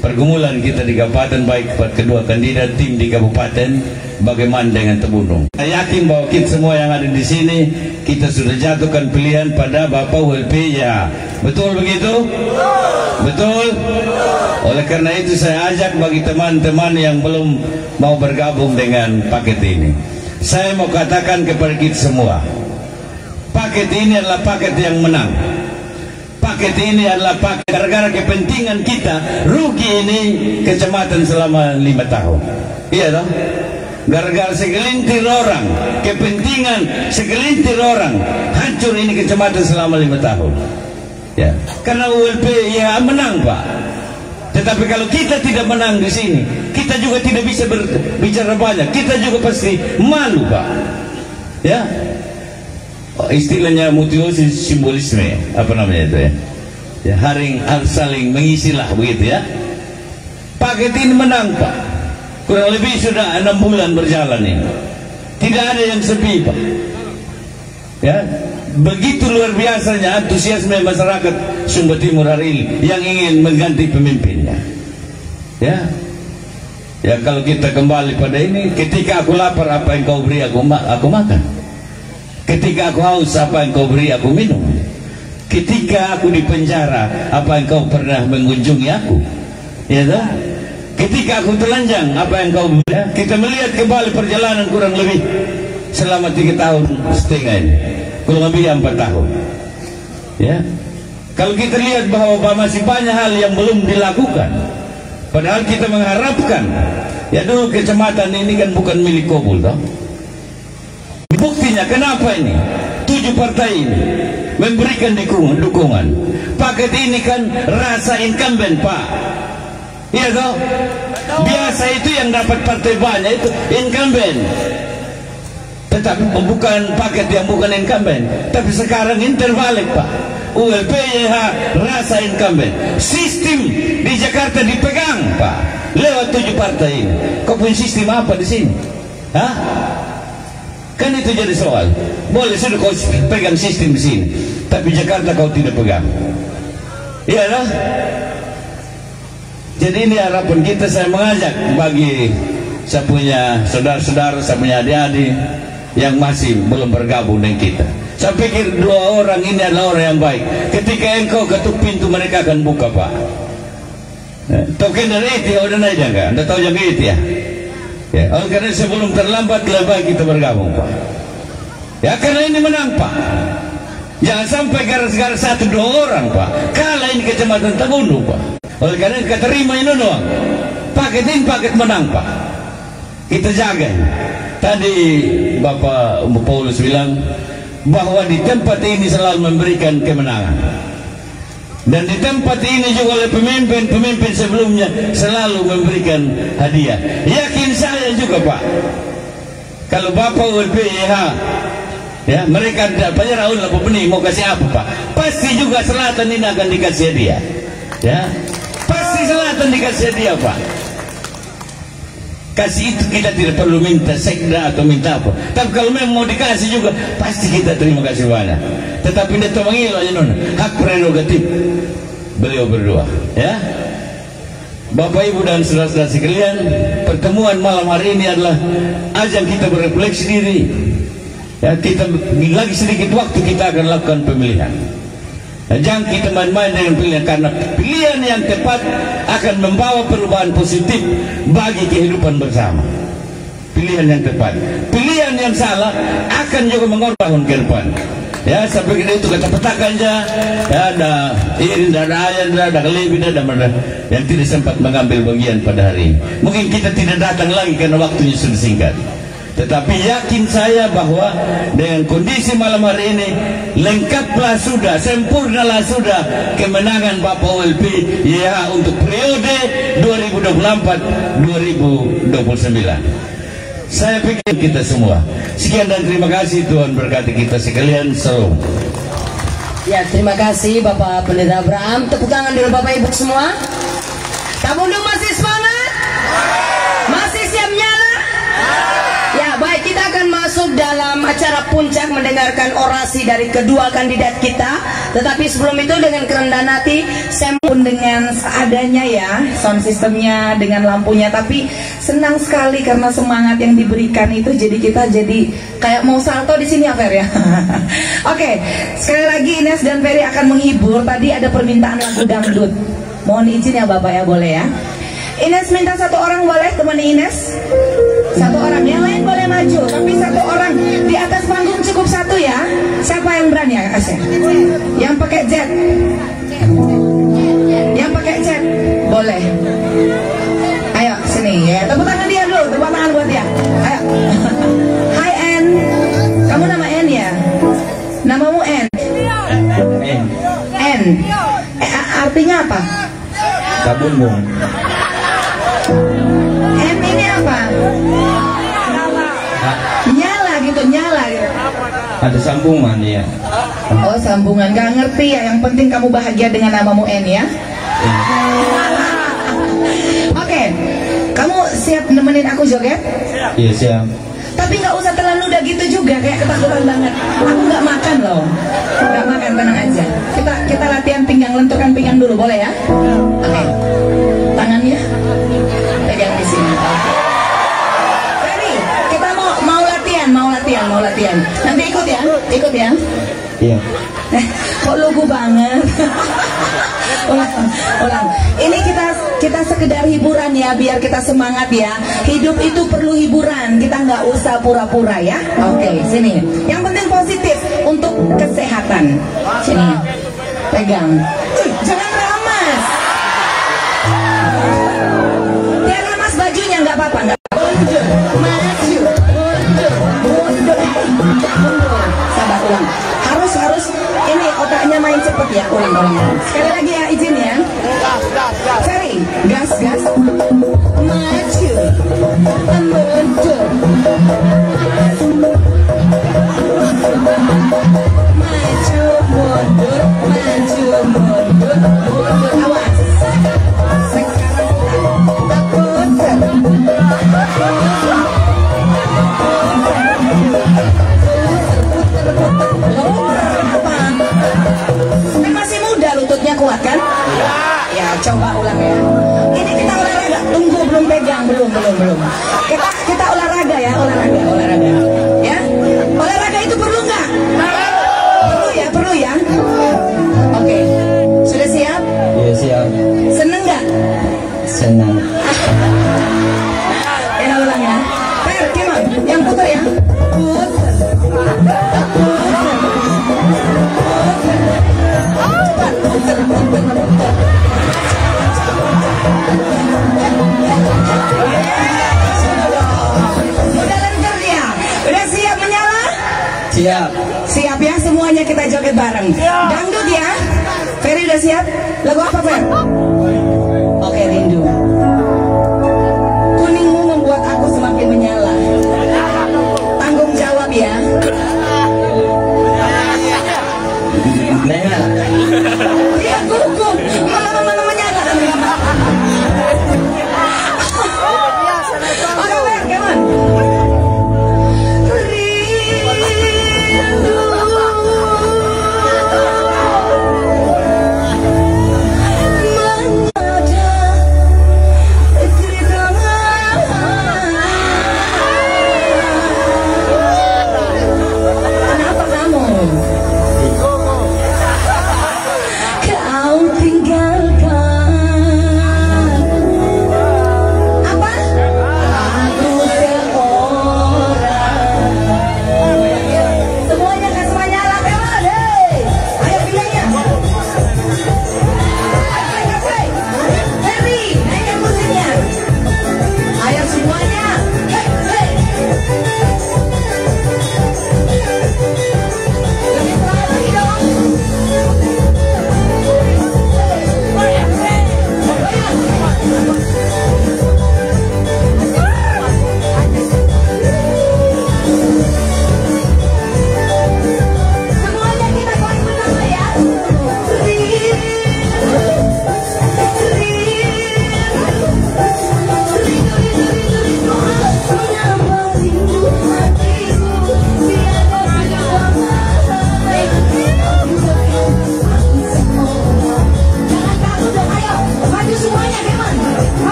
pergumulan kita di kabupaten, baik kedua kandidat tim di kabupaten, bagaimana dengan Tabundung. Saya yakin bahwa kita semua yang ada di sini, kita sudah jatuhkan pilihan pada Bapak WLP ya. Betul begitu? Betul? Oleh karena itu saya ajak bagi teman-teman yang belum mau bergabung dengan paket ini, saya mau katakan kepada kita semua, paket ini adalah paket yang menang. Paket ini adalah paket gara-gara kepentingan kita rugi ini kecamatan selama 5 tahun. Iya dong? Gara-gara segelintir orang, kepentingan segelintir orang, hancur ini kecamatan selama 5 tahun. Ya, karena ULP ya menang Pak. Tetapi kalau kita tidak menang di sini, kita juga tidak bisa berbicara banyak. Kita juga pasti malu Pak. Ya. Istilahnya multiosis simbolisme, apa namanya itu ya? Ya, harus saling mengisilah begitu ya. Paket ini menang Pak. Kurang lebih sudah 6 bulan berjalan ini. Tidak ada yang sepi Pak. Ya, begitu luar biasanya antusiasme masyarakat Sumba Timur hari ini yang ingin mengganti pemimpinnya. Ya. Ya, kalau kita kembali pada ini, ketika aku lapar apa yang kau beri aku makan. Ketika aku haus, apa yang kau beri aku minum. Ketika aku di penjara, apa yang kau pernah mengunjungi aku. Ya toh? Ketika aku telanjang, apa yang kau beri. Ya? Kita melihat kembali perjalanan kurang lebih selama 3 tahun setengah ini, kurang lebih 4 tahun. Ya, kalau kita lihat bahwa masih banyak hal yang belum dilakukan, padahal kita mengharapkan. Ya dulu kecamatan ini kan bukan milik Kobul toh. Buktinya kenapa ini 7 partai ini memberikan dukungan. Paket ini kan rasa incumbent Pak. Iya toh? Biasa itu yang dapat partai banyak itu incumbent. tetapi bukan paket yang bukan incumbent. Tapi sekarang ini terbalik, Pak. ULP YH rasa incumbent. Sistem di Jakarta dipegang, Pak, lewat 7 partai ini. Kau punya sistem apa di sini? Hah? Kan itu jadi soal. Boleh sudah kau pegang sistem di sini, tapi Jakarta kau tidak pegang. Iyalah. Jadi ini harapan kita. Saya mengajak bagi saya punya saudara-saudara, saya punya adik-adik yang masih belum bergabung dengan kita. Saya pikir 2 orang ini adalah orang yang baik. Ketika engkau ketuk pintu, mereka akan buka, Pak. Token dari itu ya udah naik enggak? Anda tahu yang itu ya? Ya, oleh karena sebelum terlambat lebih baik kita bergabung, Pak. Ya, karena ini menang, Pak. Jangan sampai gara-gara 1-2 orang, Pak, kalah ini Kecamatan Tabundu, Pak. Oleh karena kita terima ini doang. Paket ini paket menang, Pak. Kita jaga. Tadi Bapak Paulus bilang bahwa di tempat ini selalu memberikan kemenangan. Dan di tempat ini juga oleh pemimpin sebelumnya selalu memberikan hadiah. Yakin saya juga, Pak, kalau Bapak ULP YH, ya, mereka tidak banyak Raul apa benih mau kasih apa, Pak, pasti juga Selatan ini akan dikasih hadiah. Ya, pasti Selatan dikasih hadiah, Pak. Kasih itu kita tidak perlu minta sekda atau minta apa. Tapi kalau memang mau dikasih juga pasti kita terima kasih banyak. Tetapi dia mengilu aja non, hak prerogatif beliau berdua. Ya, Bapak Ibu dan saudara-saudara sekalian, pertemuan malam hari ini adalah ajang kita berefleksi diri. Ya, kita lagi sedikit waktu kita akan lakukan pemilihan. Nah, jangan kita main-main dengan pilihan, karena pilihan yang tepat akan membawa perubahan positif bagi kehidupan bersama. Pilihan yang tepat. Pilihan yang salah akan juga mengorbankan ke depan. Ya, sampai itu kata petakan aja. Ya, ada irin, ada ayah, ada kelebih, ada yang tidak sempat mengambil bagian pada hari ini. Mungkin kita tidak datang lagi karena waktunya sudah singkat. Tetapi yakin saya bahwa dengan kondisi malam hari ini lengkaplah sudah, sempurnalah sudah kemenangan Bapak ULP YH untuk periode 2024-2029. Saya pikir kita semua. Sekian dan terima kasih, Tuhan berkati kita sekalian. Salam. Ya, terima kasih Bapak Pendeta Abraham. Tepuk tangan dulu Bapak Ibu semua. Tabundu masih semangat? Masih siap nyala? Ya, baik, kita akan masuk dalam acara puncak mendengarkan orasi dari kedua kandidat kita. Tetapi sebelum itu dengan kerendahan hati, saya pun dengan seadanya ya, sound systemnya dengan lampunya. Tapi senang sekali karena semangat yang diberikan itu, jadi kita jadi kayak mau salto di sini ya, Fer ya. Oke, sekali lagi Ines dan Ferry akan menghibur. Tadi ada permintaan lagu dangdut. Mohon izin ya Bapak ya, boleh ya. Ines minta 1 orang boleh temani Ines? 1 orang, yang lain boleh maju, tapi 1 orang di atas panggung cukup 1 ya. Siapa yang berani ya, Asya? Yang pakai jet? Yang pakai jet? Boleh. Ayo sini ya, tepuk tangan dia dulu, tepuk tangan buat dia. Ayo. Hai N, kamu nama N ya? Namamu N? N. Artinya apa? Tabungung. N ini apa? Nyala gitu, nyala gitu. Ada sambungan ya. Oh, sambungan, gak ngerti ya. Yang penting kamu bahagia dengan namamu N ya. Oke, kamu siap nemenin aku joget? Iya, siap. Tapi nggak usah terlalu udah gitu juga, kayak ketakutan banget. Aku nggak makan loh, nggak makan, tenang aja. Kita latihan pinggang, lenturkan pinggang dulu, boleh ya? Oke. Tangannya pegang di sini. Ferry, kita mau latihan. Nanti ikut ya. Iya. Kok lugu banget. ulang. Ini kita sekedar hiburan ya, biar kita semangat ya. Hidup itu perlu hiburan, kita nggak usah pura-pura ya. Oke, sini. Yang penting positif untuk kesehatan. Sini, pegang. Jangan ramas. Biar ramas bajunya nggak apa-apa, nggak apa-apa. Maju, mundur. Sabar, ulang. Harus ini otaknya main cepet ya, ulang. Sekali lagi ya, izin ya. Ferry, gas. Maju, mundur. coba ulang ya. Ini kita olahraga. Tunggu, belum pegang, belum. Kita olahraga ya, olahraga. Ya, olahraga itu perlu nggak? Perlu ya. Oke, sudah siap? Iya siap. Seneng nggak? Senang. Ya ulang ya. Per, gimana? Yang putar ya. Udah lancar dia. Udah siap menyala? Siap. Siap ya, semuanya kita joget bareng. Dangdut ya. Ferry udah siap? Lagu apa, Fer? Oke, Rindu. Kuningmu membuat aku semakin menyala. Tanggung jawab ya. Iya, gugup. Mana menyala. Oke, Fer, come on. Rindu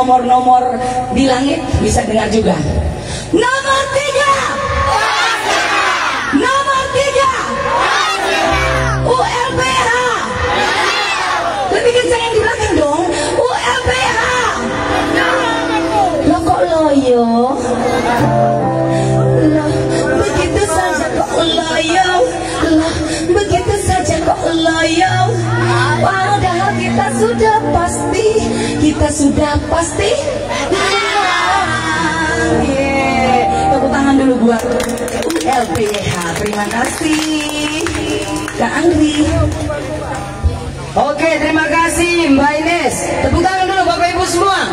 nomor-nomor di langit bisa dengar juga. Nomor 3, nomor 3, ULBH. Lebih kencang yang di belakang dong. ULBH. Lo kok loyo? Loh, begitu saja kok loyo? Loh, begitu saja kok loyo? Padahal kita sudah pasti tepuk tangan dulu buat ULBH. Terima kasih Kak Angri. Oke, terima kasih Mbak Ines. Tepuk tangan dulu Bapak Ibu semua.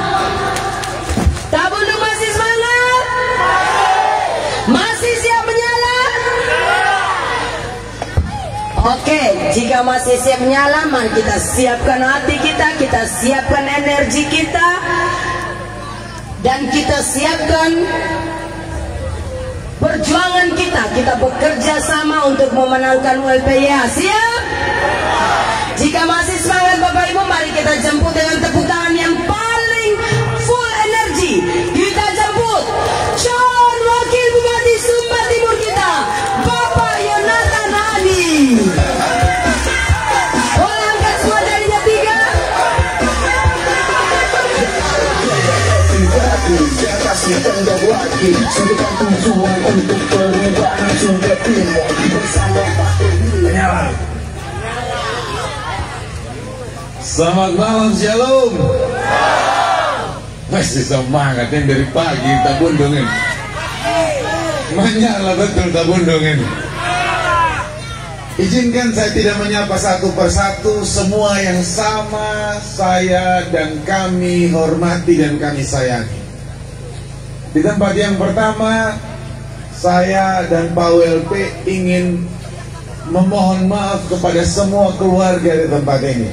Tabundung masih semangat? Masih siap menyala? Oke, jika masih siap menyala, mari kita siapkan hati kita siapkan energi kita, dan kita siapkan perjuangan kita bekerja sama untuk memenangkan ULBH. Siap? Jika masih semangat Bapak Ibu, mari kita jemput dengan tepuk tangan yang paling full energi. Kita jemput calon wakil Bupati Sumba Timur kita, Bapak Yonatan Hadi. Boleh angkat semua jarinya 3. Selamat malam, Shalom. Masih semangat yang dari pagi tabundungin. Menyala betul tabundungin. Izinkan saya tidak menyapa satu persatu. Semua yang sama saya dan kami hormati dan kami sayangi. Di tempat yang pertama, saya dan Pak WLP ingin memohon maaf kepada semua keluarga di tempat ini,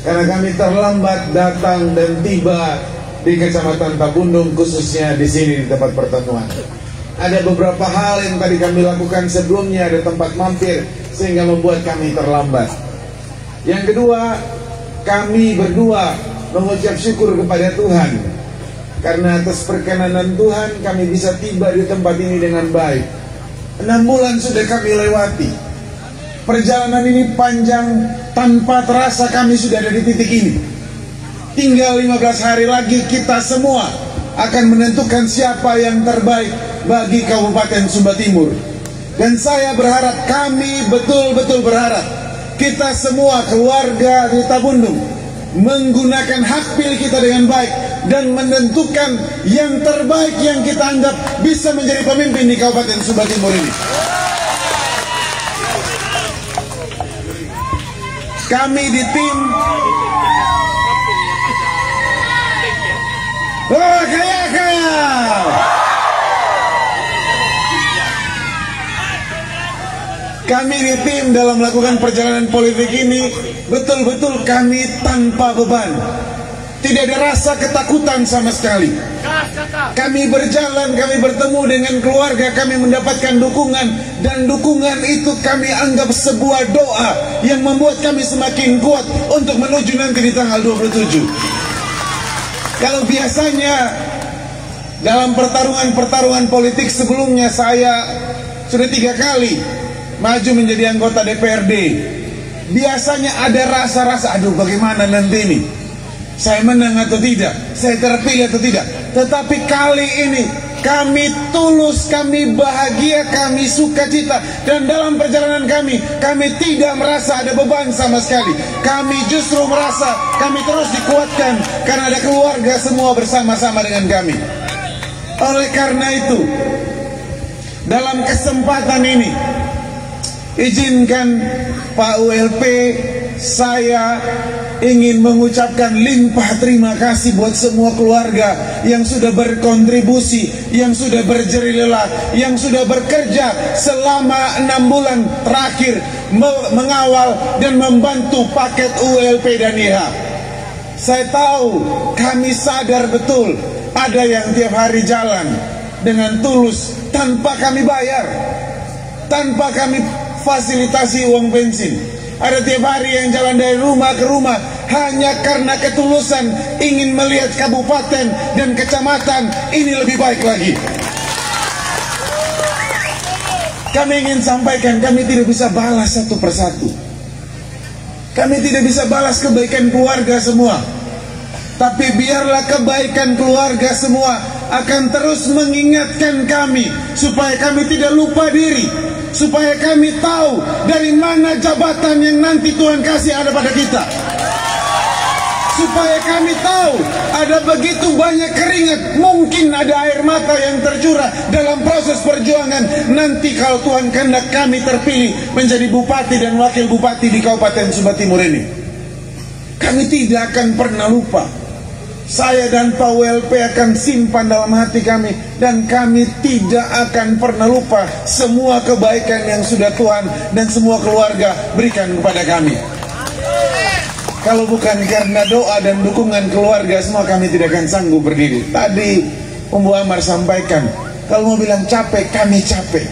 karena kami terlambat datang dan tiba di Kecamatan Tabundung, khususnya di sini di tempat pertemuan. Ada beberapa hal yang tadi kami lakukan sebelumnya, ada tempat mampir sehingga membuat kami terlambat. Yang kedua, kami berdua mengucap syukur kepada Tuhan, karena atas perkenanan Tuhan kami bisa tiba di tempat ini dengan baik. 6 bulan sudah kami lewati. Perjalanan ini panjang, tanpa terasa kami sudah ada di titik ini. Tinggal 15 hari lagi kita semua akan menentukan siapa yang terbaik bagi Kabupaten Sumba Timur. Dan saya berharap, kami betul-betul berharap, kita semua keluarga di Tabundung menggunakan hak pilih kita dengan baik dan menentukan yang terbaik yang kita anggap bisa menjadi pemimpin di Kabupaten Sumba Timur ini. Kami di tim Kami di tim dalam melakukan perjalanan politik ini betul-betul kami tanpa beban. Tidak ada rasa ketakutan sama sekali. Kami berjalan, kami bertemu dengan keluarga, kami mendapatkan dukungan, dan dukungan itu kami anggap sebuah doa yang membuat kami semakin kuat untuk menuju nanti di tanggal 27. Kalau biasanya dalam pertarungan politik sebelumnya saya sudah 3 kali maju menjadi anggota DPRD, biasanya ada rasa-rasa, aduh bagaimana nanti ini, saya menang atau tidak, saya terpilih atau tidak. Tetapi kali ini kami tulus, kami bahagia, kami sukacita, dan dalam perjalanan kami tidak merasa ada beban sama sekali. Kami justru merasa kami terus dikuatkan karena ada keluarga semua bersama-sama dengan kami. Oleh karena itu, dalam kesempatan ini, izinkan Pak ULP, saya ingin mengucapkan limpah terima kasih buat semua keluarga yang sudah berkontribusi, yang sudah berjerih lelah, yang sudah bekerja selama 6 bulan terakhir mengawal dan membantu paket ULP dan IH. Saya tahu, kami sadar betul ada yang tiap hari jalan dengan tulus tanpa kami bayar, tanpa kami fasilitasi uang bensin. Ada tiap hari yang jalan dari rumah ke rumah hanya karena ketulusan ingin melihat kabupaten dan kecamatan ini lebih baik lagi. Kami ingin sampaikan, kami tidak bisa balas satu persatu, kami tidak bisa balas kebaikan keluarga semua, tapi biarlah kebaikan keluarga semua akan terus mengingatkan kami supaya kami tidak lupa diri, supaya kami tahu dari mana jabatan yang nanti Tuhan kasih ada pada kita, supaya kami tahu ada begitu banyak keringat, mungkin ada air mata yang tercurah dalam proses perjuangan nanti kalau Tuhan kehendak kami terpilih menjadi bupati dan wakil bupati di Kabupaten Sumba Timur ini. Kami tidak akan pernah lupa. Saya dan Pak WLP akan simpan dalam hati kami, dan kami tidak akan pernah lupa semua kebaikan yang sudah Tuhan dan semua keluarga berikan kepada kami. Kalau bukan karena doa dan dukungan keluarga semua, kami tidak akan sanggup berdiri. Tadi Umbu Amar sampaikan, kalau mau bilang capek, kami capek,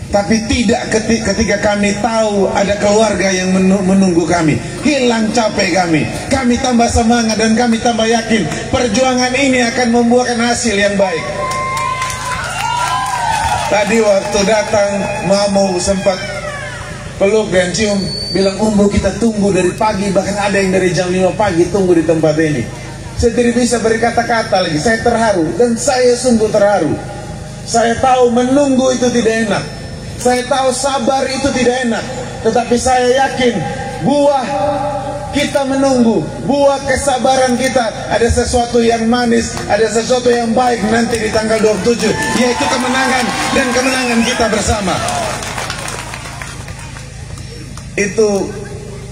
tapi tidak ketika kami tahu ada keluarga yang menunggu kami. Hilang capek kami, kami tambah semangat dan kami tambah yakin perjuangan ini akan membuahkan hasil yang baik. Tadi waktu datang Mamo sempat peluk dan cium, bilang, Umbu kita tunggu dari pagi, bahkan ada yang dari jam 5 pagi tunggu di tempat ini. Saya tidak bisa berkata-kata lagi, saya terharu dan saya sungguh terharu. Saya tahu menunggu itu tidak enak, saya tahu sabar itu tidak enak, tetapi saya yakin buah kita menunggu, buah kesabaran kita, ada sesuatu yang manis, ada sesuatu yang baik nanti di tanggal 27, yaitu kemenangan dan kemenangan kita bersama. Itu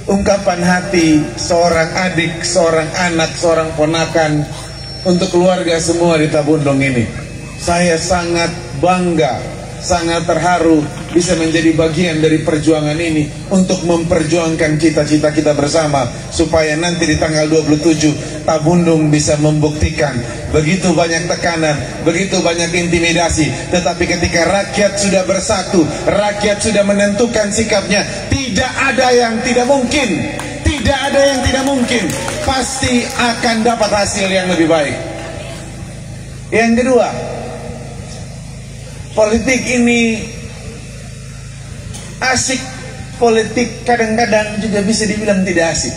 ungkapan hati seorang adik, seorang anak, seorang ponakan untuk keluarga semua di Tabundung ini. Saya sangat bangga, sangat terharu bisa menjadi bagian dari perjuangan ini untuk memperjuangkan cita-cita kita bersama, supaya nanti di tanggal 27 Tabundung bisa membuktikan begitu banyak tekanan, begitu banyak intimidasi, tetapi ketika rakyat sudah bersatu, rakyat sudah menentukan sikapnya, tidak ada yang tidak mungkin, tidak ada yang tidak mungkin, pasti akan dapat hasil yang lebih baik. Yang kedua, politik ini asik, politik kadang-kadang juga bisa dibilang tidak asik.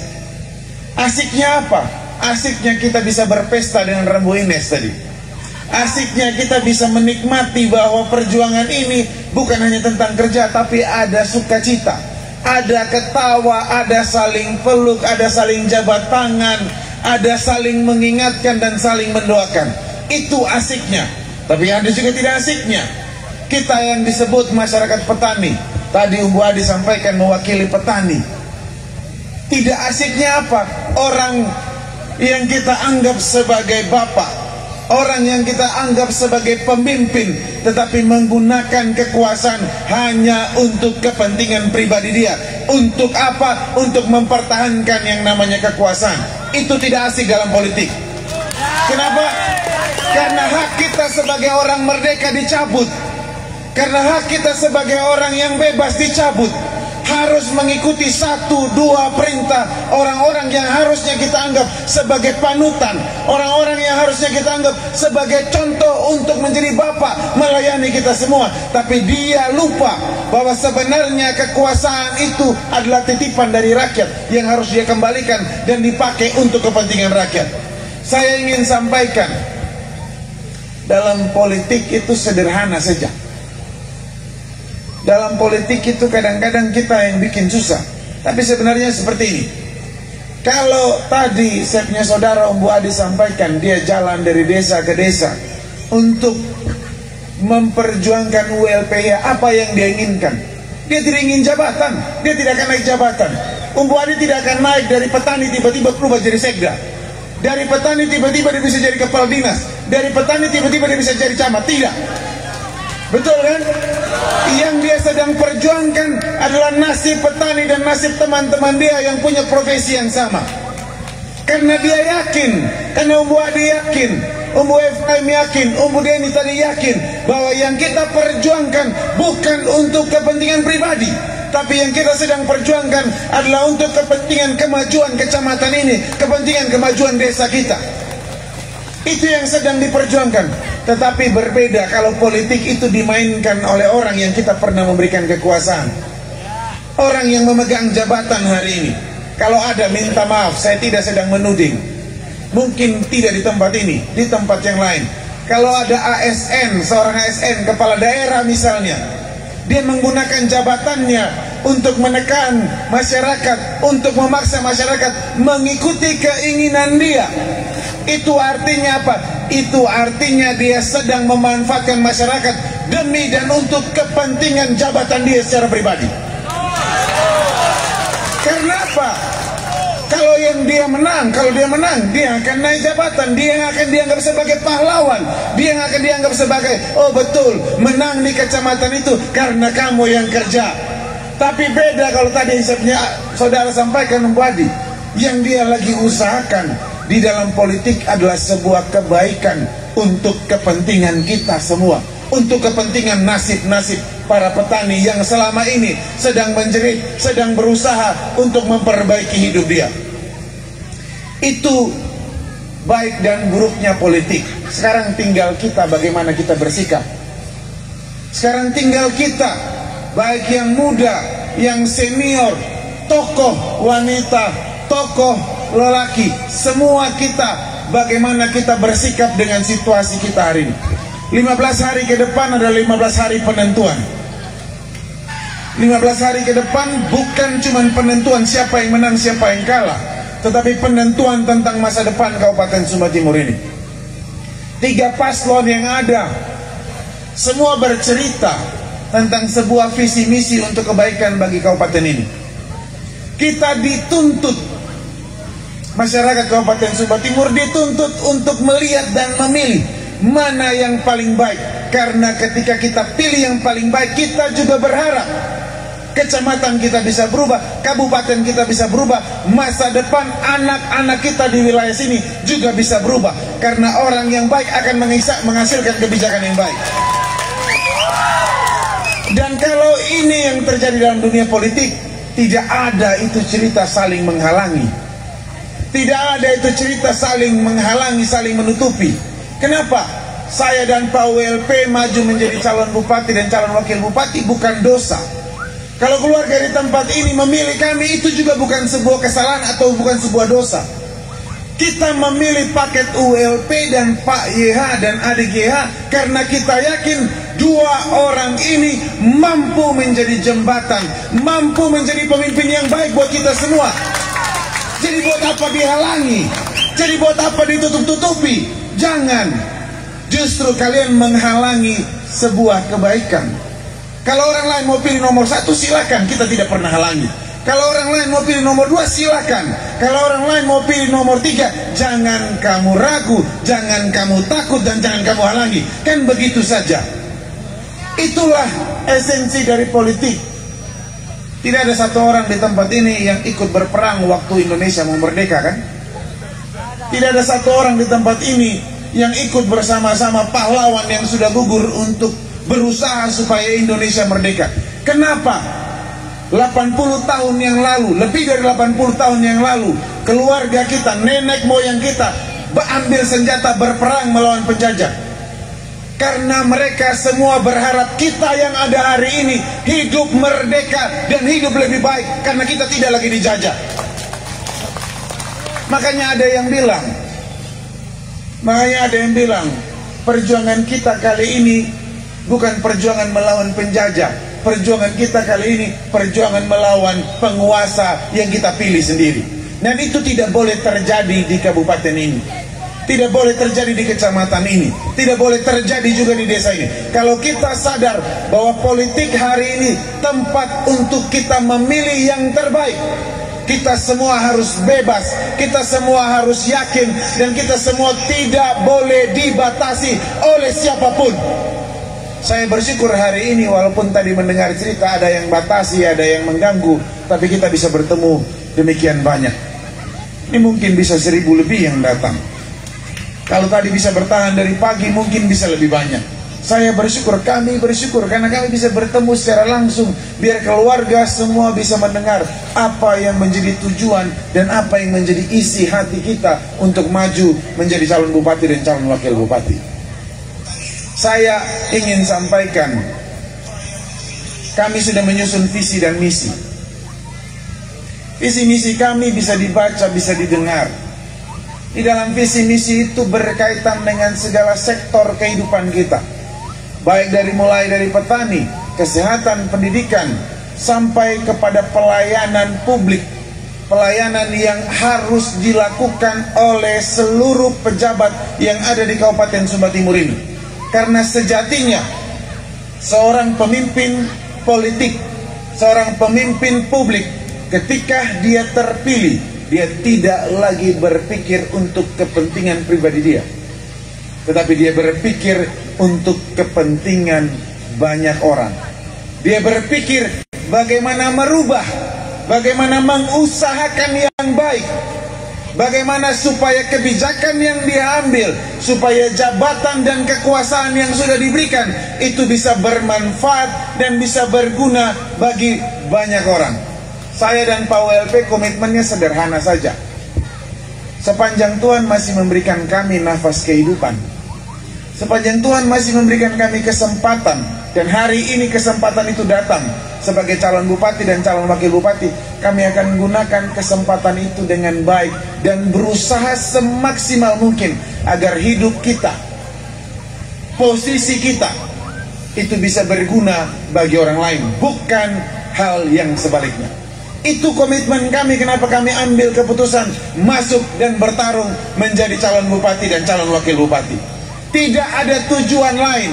Asiknya apa? Asiknya kita bisa berpesta dengan Rambu Ines tadi. Asiknya kita bisa menikmati bahwa perjuangan ini bukan hanya tentang kerja, tapi ada sukacita, ada ketawa, ada saling peluk, ada saling jabat tangan, ada saling mengingatkan dan saling mendoakan. Itu asiknya. Tapi ada juga tidak asiknya. Kita yang disebut masyarakat petani, tadi Umbu Adi sampaikan mewakili petani. Tidak asiknya apa? Orang yang kita anggap sebagai bapak, orang yang kita anggap sebagai pemimpin, tetapi menggunakan kekuasaan hanya untuk kepentingan pribadi dia. Untuk apa? Untuk mempertahankan yang namanya kekuasaan. Itu tidak asik dalam politik. Kenapa? Karena hak kita sebagai orang merdeka dicabut. Karena hak kita sebagai orang yang bebas dicabut. Harus mengikuti 1, 2 perintah orang-orang yang harusnya kita anggap sebagai panutan, orang-orang yang harusnya kita anggap sebagai contoh untuk menjadi bapak melayani kita semua. Tapi dia lupa bahwa sebenarnya kekuasaan itu adalah titipan dari rakyat yang harus dia kembalikan dan dipakai untuk kepentingan rakyat. Saya ingin sampaikan, dalam politik itu sederhana saja. Dalam politik itu kadang-kadang kita yang bikin susah. Tapi sebenarnya seperti ini. Kalau tadi saya punya saudara Umbu Adi sampaikan, dia jalan dari desa ke desa untuk memperjuangkan ULPI, apa yang dia inginkan. Dia tidak ingin jabatan, dia tidak akan naik jabatan. Umbu Adi tidak akan naik dari petani tiba-tiba berubah jadi sekda. Dari petani tiba-tiba dia bisa jadi kepala dinas. Dari petani tiba-tiba dia bisa jadi camat. Tidak. Betul kan? Yang dia sedang perjuangkan adalah nasib petani dan nasib teman-teman dia yang punya profesi yang sama. Karena dia yakin, karena Umbu Adi yakin, Umbu Efraim yakin, Umbu Deni tadi yakin bahwa yang kita perjuangkan bukan untuk kepentingan pribadi, tapi yang kita sedang perjuangkan adalah untuk kepentingan kemajuan kecamatan ini, kepentingan kemajuan desa kita. Itu yang sedang diperjuangkan. Tetapi berbeda kalau politik itu dimainkan oleh orang yang kita pernah memberikan kekuasaan, orang yang memegang jabatan hari ini. Kalau ada, minta maaf, saya tidak sedang menuding. Mungkin tidak di tempat ini, di tempat yang lain. Kalau ada ASN, seorang ASN, kepala daerah misalnya, dia menggunakan jabatannya untuk menekan masyarakat, untuk memaksa masyarakat mengikuti keinginan dia. Itu artinya apa? Itu artinya dia sedang memanfaatkan masyarakat demi dan untuk kepentingan jabatan dia secara pribadi. Karena apa? Kalau yang dia menang, kalau dia menang, dia akan naik jabatan, dia akan dianggap sebagai pahlawan, dia akan dianggap sebagai, oh betul, menang di kecamatan itu karena kamu yang kerja. Tapi beda kalau tadi yang saya punya saudara sampaikan Umbu Adi, yang dia lagi usahakan di dalam politik adalah sebuah kebaikan untuk kepentingan kita semua, untuk kepentingan nasib-nasib para petani yang selama ini sedang menjerit, sedang berusaha untuk memperbaiki hidup dia. Itu baik dan buruknya politik. Sekarang tinggal kita bagaimana kita bersikap. Sekarang tinggal kita, baik yang muda, yang senior, tokoh wanita, tokoh lelaki, semua kita bagaimana kita bersikap dengan situasi kita hari ini. 15 hari ke depan adalah 15 hari penentuan. 15 hari ke depan bukan cuma penentuan siapa yang menang, siapa yang kalah, tetapi penentuan tentang masa depan Kabupaten Sumba Timur ini. 3 paslon yang ada semua bercerita tentang sebuah visi misi untuk kebaikan bagi kabupaten ini. Kita dituntut, masyarakat Kabupaten Sumba Timur dituntut untuk melihat dan memilih mana yang paling baik. Karena ketika kita pilih yang paling baik, kita juga berharap kecamatan kita bisa berubah, kabupaten kita bisa berubah, masa depan anak-anak kita di wilayah sini juga bisa berubah. Karena orang yang baik akan menghasilkan kebijakan yang baik. Dan kalau ini yang terjadi dalam dunia politik, tidak ada itu cerita saling menghalangi, tidak ada itu cerita saling menghalangi, saling menutupi. Kenapa? Saya dan Pak WLP maju menjadi calon bupati dan calon wakil bupati bukan dosa. Kalau keluar dari tempat ini memilih kami, itu juga bukan sebuah kesalahan atau bukan sebuah dosa. Kita memilih paket ULP dan Pak YH dan adik YH karena kita yakin dua orang ini mampu menjadi jembatan, mampu menjadi pemimpin yang baik buat kita semua. Jadi buat apa dihalangi? Jadi buat apa ditutup-tutupi? Jangan. Justru kalian menghalangi sebuah kebaikan. Kalau orang lain mau pilih nomor 1 silakan, kita tidak pernah halangi. Kalau orang lain mau pilih nomor 2 silakan. Kalau orang lain mau pilih nomor 3, jangan kamu ragu, jangan kamu takut, dan jangan kamu halangi. Kan begitu saja. Itulah esensi dari politik. Tidak ada satu orang di tempat ini yang ikut berperang waktu Indonesia mau merdeka, kan? Tidak ada satu orang di tempat ini yang ikut bersama-sama pahlawan yang sudah gugur untuk berusaha supaya Indonesia merdeka. Kenapa? 80 tahun yang lalu, lebih dari 80 tahun yang lalu, keluarga kita, nenek moyang kita ambil senjata berperang melawan penjajah. Karena mereka semua berharap kita yang ada hari ini hidup merdeka dan hidup lebih baik, karena kita tidak lagi dijajah. Makanya ada yang bilang, perjuangan kita kali ini bukan perjuangan melawan penjajah. Perjuangan kita kali ini perjuangan melawan penguasa yang kita pilih sendiri. Dan itu tidak boleh terjadi di kabupaten ini, tidak boleh terjadi di kecamatan ini, tidak boleh terjadi juga di desa ini. Kalau kita sadar bahwa politik hari ini tempat untuk kita memilih yang terbaik, kita semua harus bebas, kita semua harus yakin, dan kita semua tidak boleh dibatasi oleh siapapun. Saya bersyukur hari ini walaupun tadi mendengar cerita ada yang batasi, ada yang mengganggu, tapi kita bisa bertemu demikian banyak. Ini mungkin bisa 1000 lebih yang datang. Kalau tadi bisa bertahan dari pagi, mungkin bisa lebih banyak. Saya bersyukur, kami bersyukur karena kami bisa bertemu secara langsung, biar keluarga semua bisa mendengar apa yang menjadi tujuan dan apa yang menjadi isi hati kita untuk maju menjadi calon bupati dan calon wakil bupati. Saya ingin sampaikan, kami sudah menyusun visi dan misi. Visi misi kami bisa dibaca, bisa didengar. Di dalam visi misi itu berkaitan dengan segala sektor kehidupan kita, baik mulai dari petani, kesehatan, pendidikan, sampai kepada pelayanan publik, pelayanan yang harus dilakukan oleh seluruh pejabat yang ada di Kabupaten Sumba Timur ini. Karena sejatinya seorang pemimpin politik, seorang pemimpin publik, ketika dia terpilih, dia tidak lagi berpikir untuk kepentingan pribadi dia, tetapi dia berpikir untuk kepentingan banyak orang. Dia berpikir bagaimana merubah, bagaimana mengusahakan yang baik, bagaimana supaya kebijakan yang dia ambil, supaya jabatan dan kekuasaan yang sudah diberikan itu bisa bermanfaat dan bisa berguna bagi banyak orang. Saya dan Pak WLP komitmennya sederhana saja. Sepanjang Tuhan masih memberikan kami nafas kehidupan, sepanjang Tuhan masih memberikan kami kesempatan, dan hari ini kesempatan itu datang sebagai calon bupati dan calon wakil bupati, kami akan gunakan kesempatan itu dengan baik dan berusaha semaksimal mungkin agar hidup kita, posisi kita itu bisa berguna bagi orang lain, bukan hal yang sebaliknya. Itu komitmen kami, kenapa kami ambil keputusan masuk dan bertarung menjadi calon bupati dan calon wakil bupati. Tidak ada tujuan lain.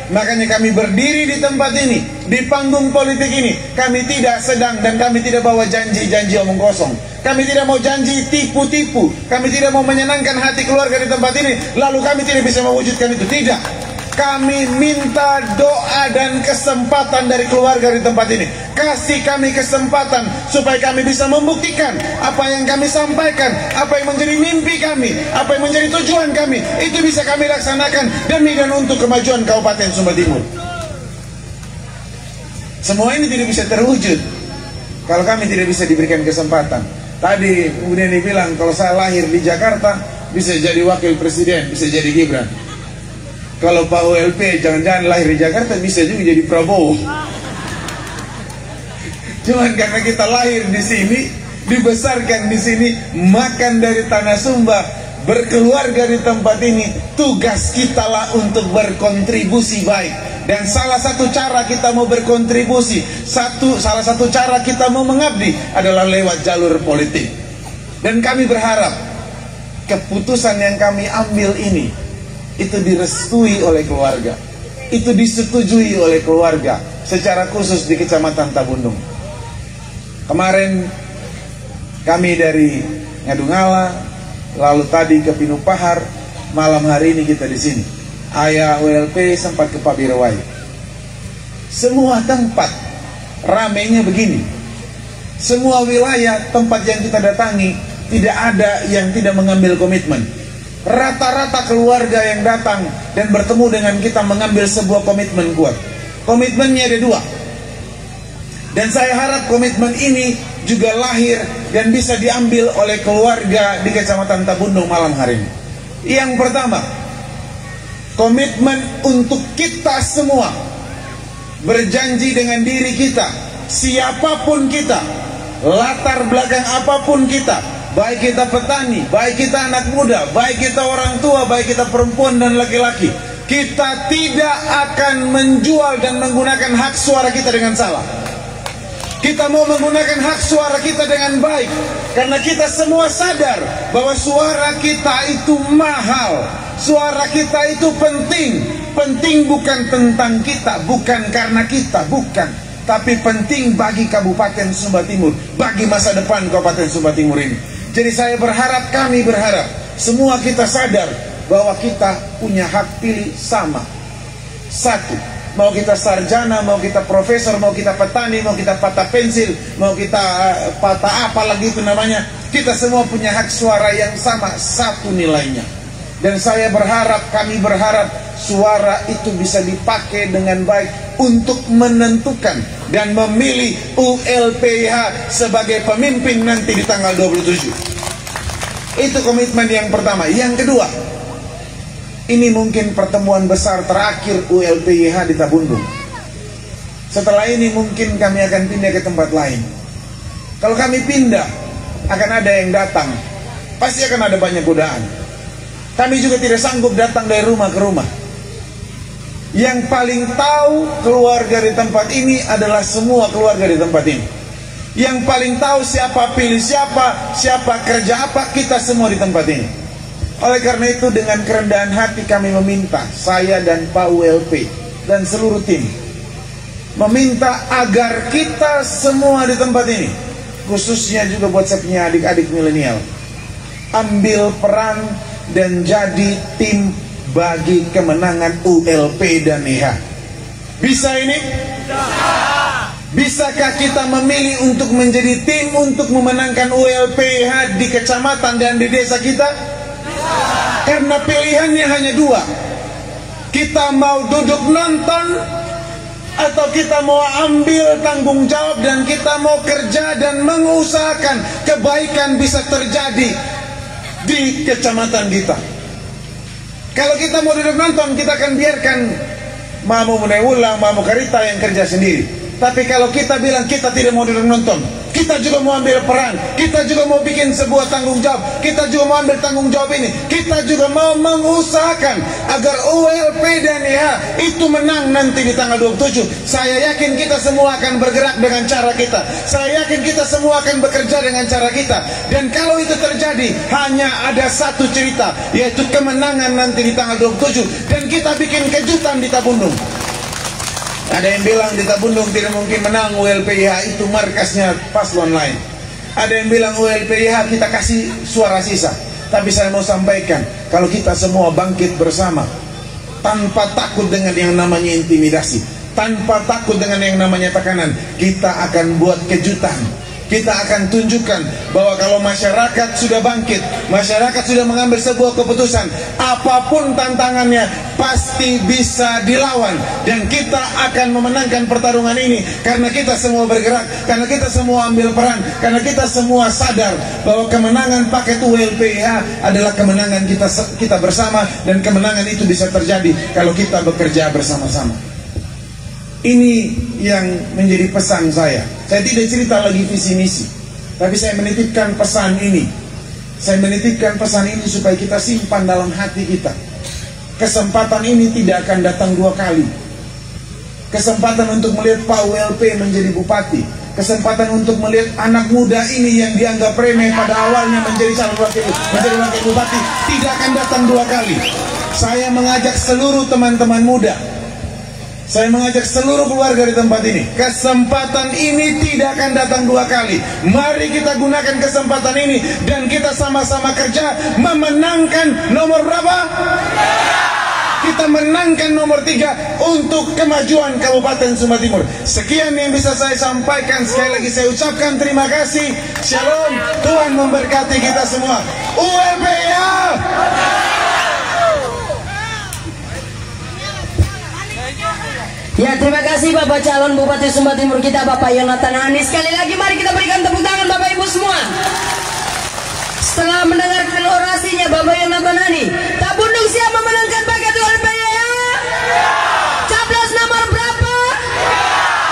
Makanya kami berdiri di tempat ini, di panggung politik ini. Kami tidak sedang dan kami tidak bawa janji-janji omong kosong. Kami tidak mau janji tipu-tipu. Kami tidak mau menyenangkan hati keluarga di tempat ini, lalu kami tidak bisa mewujudkan itu. Tidak. Kami minta doa dan kesempatan dari keluarga di tempat ini. Kasih kami kesempatan supaya kami bisa membuktikan apa yang kami sampaikan, apa yang menjadi mimpi kami, apa yang menjadi tujuan kami, itu bisa kami laksanakan demi dan untuk kemajuan Kabupaten Sumba Timur. Semua ini tidak bisa terwujud kalau kami tidak bisa diberikan kesempatan. Tadi kemudian dibilang kalau saya lahir di Jakarta bisa jadi wakil presiden, bisa jadi Gibran. Kalau Pak WLP jangan-jangan lahir di Jakarta bisa juga jadi Prabowo. Cuman karena kita lahir di sini, dibesarkan di sini, makan dari tanah Sumba, berkeluarga di tempat ini. Tugas kita lah untuk berkontribusi baik. Dan salah satu cara kita mau berkontribusi, salah satu cara kita mau mengabdi adalah lewat jalur politik. Dan kami berharap keputusan yang kami ambil ini itu direstui oleh keluarga, itu disetujui oleh keluarga, secara khusus di Kecamatan Tabundung. Kemarin kami dari Ngadungala, lalu tadi ke Pinupahar, malam hari ini kita di sini. Ayah WLP sempat ke Pabirwai. Semua tempat ramainya begini. Semua wilayah tempat yang kita datangi tidak ada yang tidak mengambil komitmen. Rata-rata keluarga yang datang dan bertemu dengan kita mengambil sebuah komitmen kuat. Komitmennya ada dua. Dan saya harap komitmen ini juga lahir dan bisa diambil oleh keluarga di Kecamatan Tabundung malam hari ini. Yang pertama, komitmen untuk kita semua berjanji dengan diri kita, siapapun kita, latar belakang apapun kita, baik kita petani, baik kita anak muda, baik kita orang tua, baik kita perempuan dan laki-laki, kita tidak akan menjual dan menggunakan hak suara kita dengan salah. Kita mau menggunakan hak suara kita dengan baik, karena kita semua sadar bahwa suara kita itu mahal, suara kita itu penting. Penting bukan tentang kita, bukan karena kita, bukan, tapi penting bagi Kabupaten Sumba Timur, bagi masa depan Kabupaten Sumba Timur ini. Jadi saya berharap, kami berharap semua kita sadar bahwa kita punya hak pilih sama. Satu, mau kita sarjana, mau kita profesor, mau kita petani, mau kita patah pensil, mau kita patah apa lagi itu namanya, kita semua punya hak suara yang sama, satu nilainya. Dan saya berharap, kami berharap suara itu bisa dipakai dengan baik untuk menentukan dan memilih ULPH sebagai pemimpin nanti di tanggal 27. Itu komitmen yang pertama. Yang kedua, ini mungkin pertemuan besar terakhir ULPH di Tabundung. Setelah ini mungkin kami akan pindah ke tempat lain. Kalau kami pindah, akan ada yang datang, pasti akan ada banyak godaan. Kami juga tidak sanggup datang dari rumah ke rumah. Yang paling tahu keluarga di tempat ini adalah semua keluarga di tempat ini. Yang paling tahu siapa pilih siapa, siapa kerja apa, kita semua di tempat ini. Oleh karena itu, dengan kerendahan hati kami meminta, saya dan Pak ULP dan seluruh tim meminta agar kita semua di tempat ini, khususnya juga buat saya punya adik-adik milenial, ambil peran dan jadi tim bagi kemenangan ULP dan EH. Bisa ini? Bisakah kita memilih untuk menjadi tim untuk memenangkan ULPH di kecamatan dan di desa kita? Karena pilihannya hanya dua. Kita mau duduk nonton, atau kita mau ambil tanggung jawab dan kita mau kerja dan mengusahakan kebaikan bisa terjadi di kecamatan kita. Kalau kita mau duduk nonton, kita akan biarkan Mamu Munewulang, Mamu Karita yang kerja sendiri. Tapi kalau kita bilang kita tidak mau duduk nonton, kita juga mau ambil peran, kita juga mau bikin sebuah tanggung jawab, kita juga mau ambil tanggung jawab ini, kita juga mau mengusahakan agar ULP dan EH itu menang nanti di tanggal 27. Saya yakin kita semua akan bergerak dengan cara kita, saya yakin kita semua akan bekerja dengan cara kita. Dan kalau itu terjadi, hanya ada satu cerita, yaitu kemenangan nanti di tanggal 27. Dan kita bikin kejutan di Tabundung. Ada yang bilang di Tabundung tidak mungkin menang, ULPIH itu markasnya paslon lain. Ada yang bilang ULPIH kita kasih suara sisa. Tapi saya mau sampaikan, kalau kita semua bangkit bersama, tanpa takut dengan yang namanya intimidasi, tanpa takut dengan yang namanya tekanan, kita akan buat kejutan. Kita akan tunjukkan bahwa kalau masyarakat sudah bangkit, masyarakat sudah mengambil sebuah keputusan, apapun tantangannya pasti bisa dilawan. Dan kita akan memenangkan pertarungan ini karena kita semua bergerak, karena kita semua ambil peran, karena kita semua sadar bahwa kemenangan paket ULPIH adalah kemenangan kita bersama. Dan kemenangan itu bisa terjadi kalau kita bekerja bersama-sama. Ini yang menjadi pesan saya. Saya tidak cerita lagi visi misi. Tapi saya menitipkan pesan ini. Saya menitipkan pesan ini supaya kita simpan dalam hati kita. Kesempatan ini tidak akan datang dua kali. Kesempatan untuk melihat Pak ULP menjadi bupati, kesempatan untuk melihat anak muda ini yang dianggap remeh pada awalnya menjadi calon wakil bupati tidak akan datang dua kali. Saya mengajak seluruh teman-teman muda, saya mengajak seluruh keluarga di tempat ini, kesempatan ini tidak akan datang dua kali. Mari kita gunakan kesempatan ini dan kita sama-sama kerja memenangkan nomor berapa? Kita menangkan nomor 3 untuk kemajuan Kabupaten Sumba Timur. Sekian yang bisa saya sampaikan. Sekali lagi saya ucapkan terima kasih. Shalom. Tuhan memberkati kita semua. ULP ya. Ya, terima kasih Bapak calon Bupati Sumba Timur kita, Bapak Yonatan Hani. Sekali lagi mari kita berikan tepuk tangan Bapak Ibu semua. Setelah mendengarkan orasinya Bapak Yonatan Hani, Tabundung siap memenangkan paket ULP ya? Capres nomor berapa?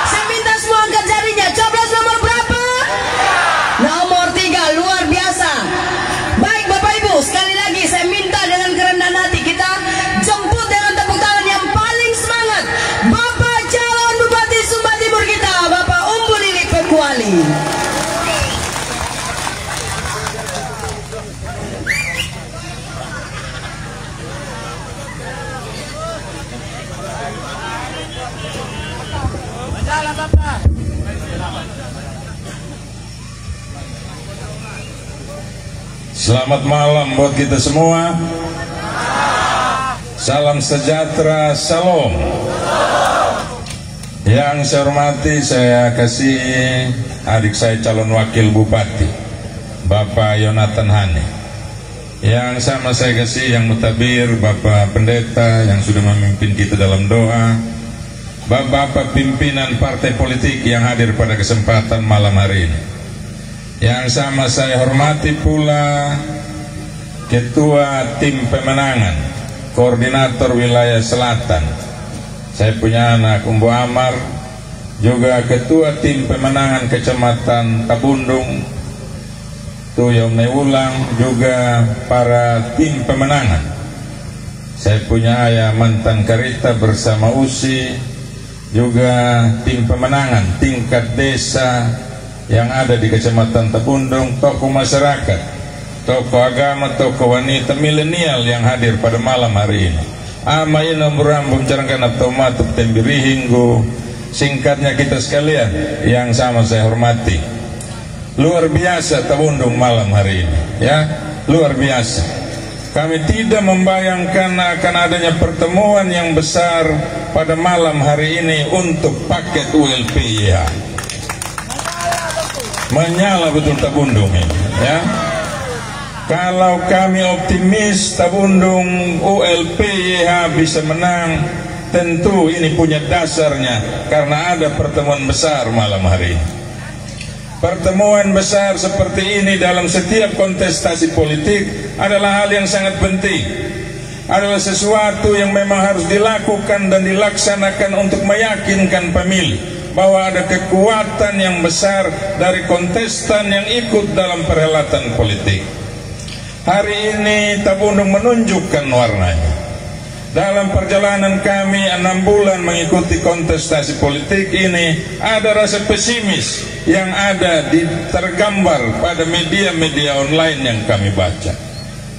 Saya minta semua angkat jarinya. Capres nomor berapa? Nomor 3, luar biasa. Baik Bapak Ibu, sekali lagi saya minta dengan kerendahan hati kita jemput dengan tepuk tangan yang paling semangat Bapak calon Bupati Sumba Timur kita, Bapak Umbu Lilik Pekuali. Selamat malam buat kita semua. Salam sejahtera, salam. Yang saya hormati, saya kasih adik saya calon wakil bupati, Bapak Yonatan Hani. Yang sama saya kasih yang mutabir, Bapak Pendeta yang sudah memimpin kita dalam doa, Bapak pimpinan partai politik yang hadir pada kesempatan malam hari ini. Yang sama saya hormati pula Ketua Tim Pemenangan, Koordinator Wilayah Selatan, saya punya anak Umbu Amar, juga Ketua Tim Pemenangan Kecamatan Tabundung, Tuyom Neulang, juga para tim pemenangan. Saya punya ayah mantan Karita bersama Usi, juga tim pemenangan tingkat desa yang ada di Kecamatan Tabundung, tokoh masyarakat, tokoh agama, tokoh wanita, milenial yang hadir pada malam hari ini. Amaina berambung carangkan atau matup tembiri hinggu. Singkatnya kita sekalian yang sama saya hormati. Luar biasa Tabundung malam hari ini, ya, luar biasa. Kami tidak membayangkan akan adanya pertemuan yang besar pada malam hari ini untuk paket ULP ya. Menyala betul Tabundung ini, ya. Kalau kami optimis Tabundung ULPYH bisa menang, tentu ini punya dasarnya karena ada pertemuan besar malam hari ini. Pertemuan besar seperti ini dalam setiap kontestasi politik adalah hal yang sangat penting. Adalah sesuatu yang memang harus dilakukan dan dilaksanakan untuk meyakinkan pemilih bahwa ada kekuatan yang besar dari kontestan yang ikut dalam perhelatan politik. Hari ini Tabundung menunjukkan warnanya. Dalam perjalanan kami 6 bulan mengikuti kontestasi politik ini, ada rasa pesimis yang ada tergambar pada media-media online yang kami baca.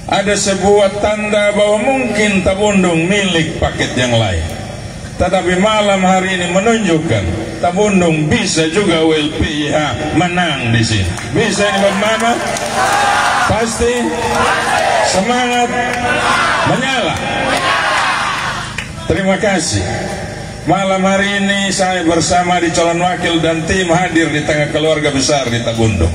Ada sebuah tanda bahwa mungkin Tabundung milik paket yang lain. Tetapi malam hari ini menunjukkan Tabundung bisa juga ULPYH menang di sini. Bisa ini bagaimana? Pasti semangat menyala. Terima kasih. Malam hari ini saya bersama di calon wakil dan tim hadir di tengah keluarga besar di Tabundung.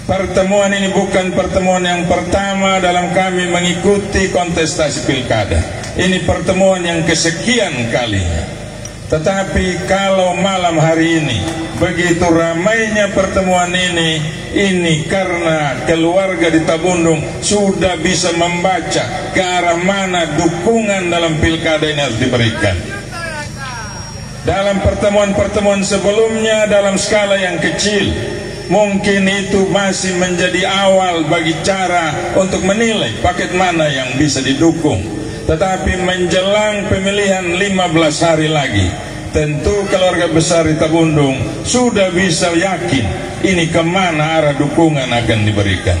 Pertemuan ini bukan pertemuan yang pertama dalam kami mengikuti kontestasi pilkada. Ini pertemuan yang kesekian kalinya. Tetapi kalau malam hari ini begitu ramainya pertemuan ini karena keluarga di Tabundung sudah bisa membaca ke arah mana dukungan dalam pilkada ini harus diberikan. Dalam pertemuan-pertemuan sebelumnya dalam skala yang kecil, mungkin itu masih menjadi awal bagi cara untuk menilai paket mana yang bisa didukung. Tetapi menjelang pemilihan 15 hari lagi, tentu keluarga besar Tabundung sudah bisa yakin ini kemana arah dukungan akan diberikan.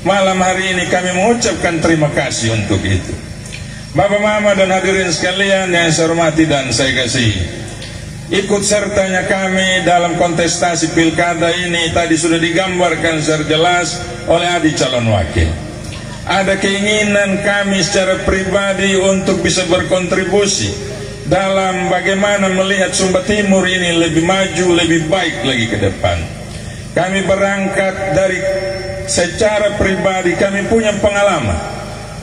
Malam hari ini kami mengucapkan terima kasih untuk itu. Bapak, Mama, dan hadirin sekalian yang saya hormati dan saya kasihi, ikut sertanya kami dalam kontestasi pilkada ini tadi sudah digambarkan secara jelas oleh adik calon wakil. Ada keinginan kami secara pribadi untuk bisa berkontribusi dalam bagaimana melihat Sumba Timur ini lebih maju, lebih baik lagi ke depan. Kami berangkat dari secara pribadi, kami punya pengalaman,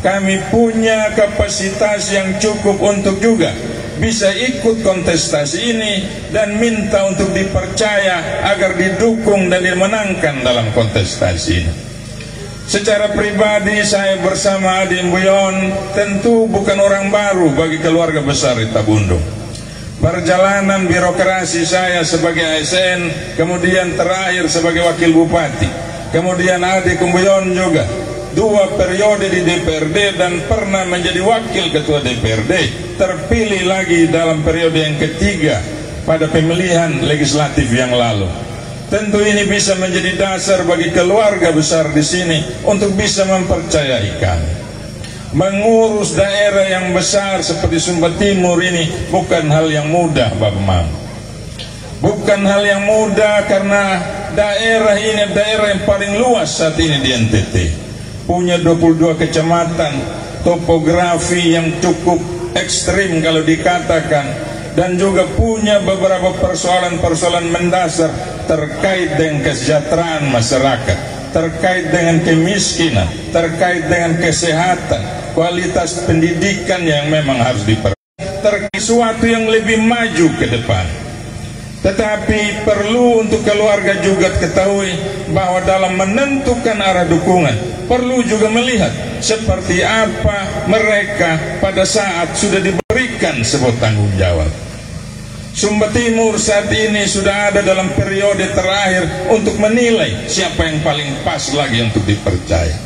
kami punya kapasitas yang cukup untuk juga bisa ikut kontestasi ini dan minta untuk dipercaya agar didukung dan dimenangkan dalam kontestasi ini. Secara pribadi saya bersama Adi Mbuyon tentu bukan orang baru bagi keluarga besar Tabundung. Perjalanan birokrasi saya sebagai ASN, kemudian terakhir sebagai wakil bupati, kemudian Adi Mbuyon juga 2 periode di DPRD dan pernah menjadi wakil ketua DPRD, terpilih lagi dalam periode yang ketiga pada pemilihan legislatif yang lalu. Tentu ini bisa menjadi dasar bagi keluarga besar di sini untuk bisa mempercayai kami. Mengurus daerah yang besar seperti Sumba Timur ini bukan hal yang mudah, Bapak Mama. Bukan hal yang mudah karena daerah ini daerah yang paling luas saat ini di NTT. Punya 22 kecamatan, topografi yang cukup ekstrim kalau dikatakan, dan juga punya beberapa persoalan-persoalan mendasar terkait dengan kesejahteraan masyarakat, terkait dengan kemiskinan, terkait dengan kesehatan, kualitas pendidikan yang memang harus diperbaiki, terkait sesuatu yang lebih maju ke depan. Tetapi perlu untuk keluarga juga ketahui bahwa dalam menentukan arah dukungan perlu juga melihat seperti apa mereka pada saat sudah diberikan sebuah tanggung jawab. Sumba Timur saat ini sudah ada dalam periode terakhir untuk menilai siapa yang paling pas lagi untuk dipercaya.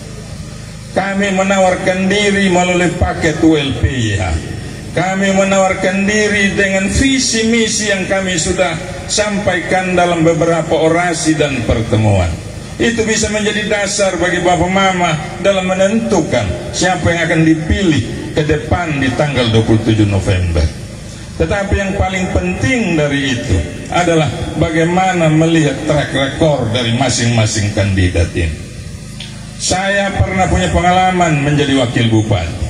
Kami menawarkan diri melalui paket ULPIH. Kami menawarkan diri dengan visi misi yang kami sudah sampaikan dalam beberapa orasi dan pertemuan. Itu bisa menjadi dasar bagi Bapak Mama dalam menentukan siapa yang akan dipilih ke depan di tanggal 27 November. Tetapi yang paling penting dari itu adalah bagaimana melihat track record dari masing-masing kandidat ini. Saya pernah punya pengalaman menjadi wakil bupati.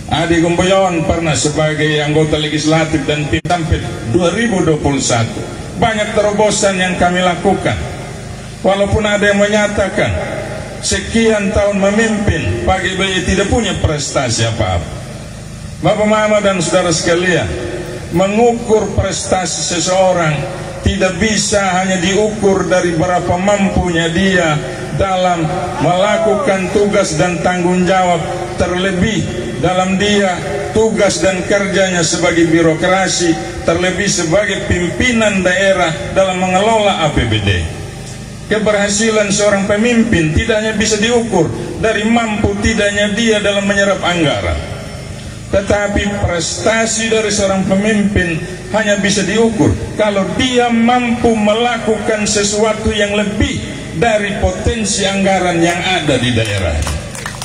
Adi Mbuyon pernah sebagai anggota legislatif dan sampai 2021 banyak terobosan yang kami lakukan. Walaupun ada yang menyatakan sekian tahun memimpin Pak Beliau tidak punya prestasi apa-apa. Bapak, Mama, dan saudara sekalian, mengukur prestasi seseorang tidak bisa hanya diukur dari berapa mampunya dia dalam melakukan tugas dan tanggung jawab, terlebih dalam dia tugas dan kerjanya sebagai birokrasi, terlebih sebagai pimpinan daerah dalam mengelola APBD. Keberhasilan seorang pemimpin tidak hanya bisa diukur dari mampu tidaknya dia dalam menyerap anggaran, tetapi prestasi dari seorang pemimpin hanya bisa diukur kalau dia mampu melakukan sesuatu yang lebih dari potensi anggaran yang ada di daerah.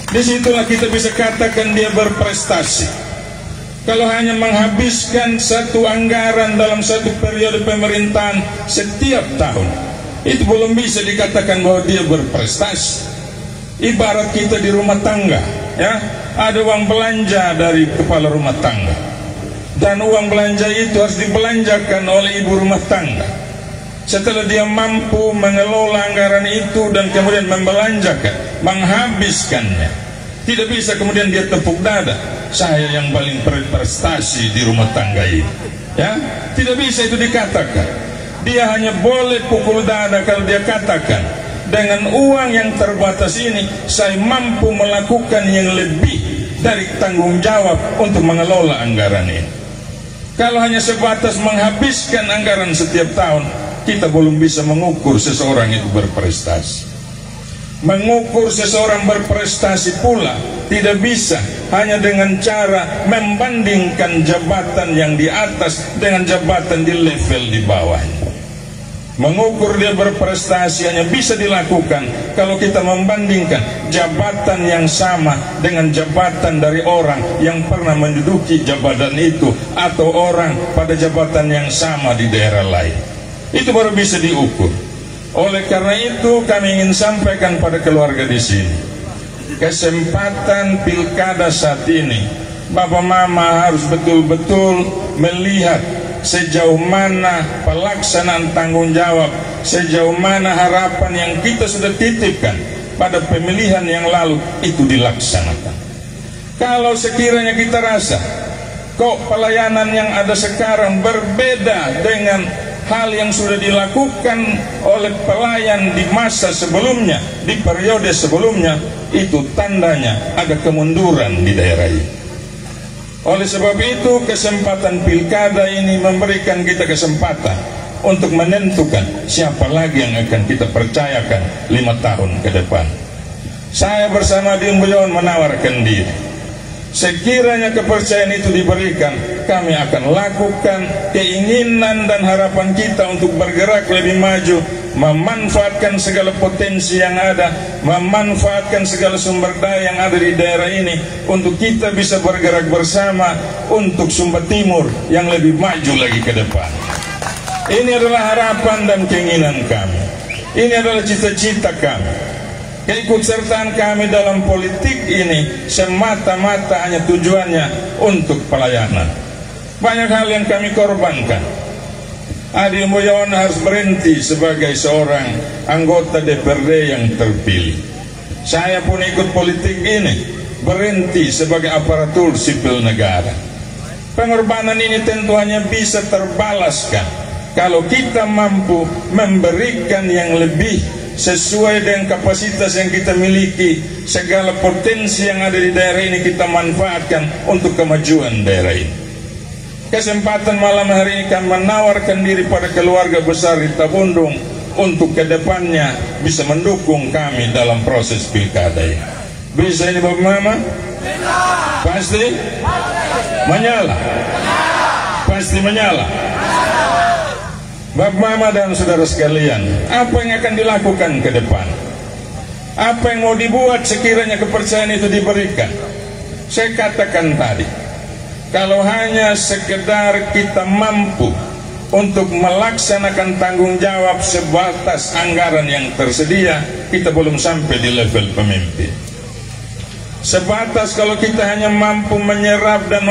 Disitulah kita bisa katakan dia berprestasi. Kalau hanya menghabiskan satu anggaran dalam satu periode pemerintahan setiap tahun, itu belum bisa dikatakan bahwa dia berprestasi. Ibarat kita di rumah tangga, ya, ada uang belanja dari kepala rumah tangga, dan uang belanja itu harus dibelanjakan oleh ibu rumah tangga. Setelah dia mampu mengelola anggaran itu dan kemudian membelanjakan, menghabiskannya, tidak bisa kemudian dia tepuk dada, saya yang paling berprestasi di rumah tangga ini, ya, tidak bisa itu dikatakan. Dia hanya boleh pukul dada kalau dia katakan, dengan uang yang terbatas ini saya mampu melakukan yang lebih dari tanggung jawab untuk mengelola anggaran ini. Kalau hanya sebatas menghabiskan anggaran setiap tahun, kita belum bisa mengukur seseorang itu berprestasi. Mengukur seseorang berprestasi pula tidak bisa hanya dengan cara membandingkan jabatan yang di atas dengan jabatan di level di bawahnya. Mengukur dia berprestasi hanya bisa dilakukan kalau kita membandingkan jabatan yang sama dengan jabatan dari orang yang pernah menduduki jabatan itu atau orang pada jabatan yang sama di daerah lain. Itu baru bisa diukur. Oleh karena itu kami ingin sampaikan pada keluarga di sini, kesempatan pilkada saat ini Bapak Mama harus betul-betul melihat sejauh mana pelaksanaan tanggung jawab, sejauh mana harapan yang kita sudah titipkan pada pemilihan yang lalu itu dilaksanakan. Kalau sekiranya kita rasa kok pelayanan yang ada sekarang berbeda dengan hal yang sudah dilakukan oleh pelayan di masa sebelumnya, di periode sebelumnya, itu tandanya ada kemunduran di daerah ini. Oleh sebab itu kesempatan pilkada ini memberikan kita kesempatan untuk menentukan siapa lagi yang akan kita percayakan 5 tahun ke depan. Saya bersama Diung Beyon menawarkan diri. Sekiranya kepercayaan itu diberikan, kami akan lakukan keinginan dan harapan kita untuk bergerak lebih maju, memanfaatkan segala potensi yang ada, memanfaatkan segala sumber daya yang ada di daerah ini untuk kita bisa bergerak bersama untuk Sumba Timur yang lebih maju lagi ke depan. Ini adalah harapan dan keinginan kami. Ini adalah cita-cita kami. Keikutsertaan kami dalam politik ini semata-mata hanya tujuannya untuk pelayanan. Banyak hal yang kami korbankan. Adi Mulyawan harus berhenti sebagai seorang anggota DPRD yang terpilih. Saya pun ikut politik ini, berhenti sebagai aparatur sipil negara. Pengorbanan ini tentu hanya bisa terbalaskan kalau kita mampu memberikan yang lebih sesuai dengan kapasitas yang kita miliki. Segala potensi yang ada di daerah ini kita manfaatkan untuk kemajuan daerah ini. Kesempatan malam hari ini kan menawarkan diri pada keluarga besar di Tabundung untuk kedepannya bisa mendukung kami dalam proses pilkada ini. Bisa ini Bapak Mama? Pasti? Menyala? Pasti menyala? Bapak Mama dan saudara sekalian, apa yang akan dilakukan ke depan? Apa yang mau dibuat sekiranya kepercayaan itu diberikan? Saya katakan tadi, kalau hanya sekedar kita mampu untuk melaksanakan tanggung jawab sebatas anggaran yang tersedia, kita belum sampai di level pemimpin. Sebatas kalau kita hanya mampu menyerap dan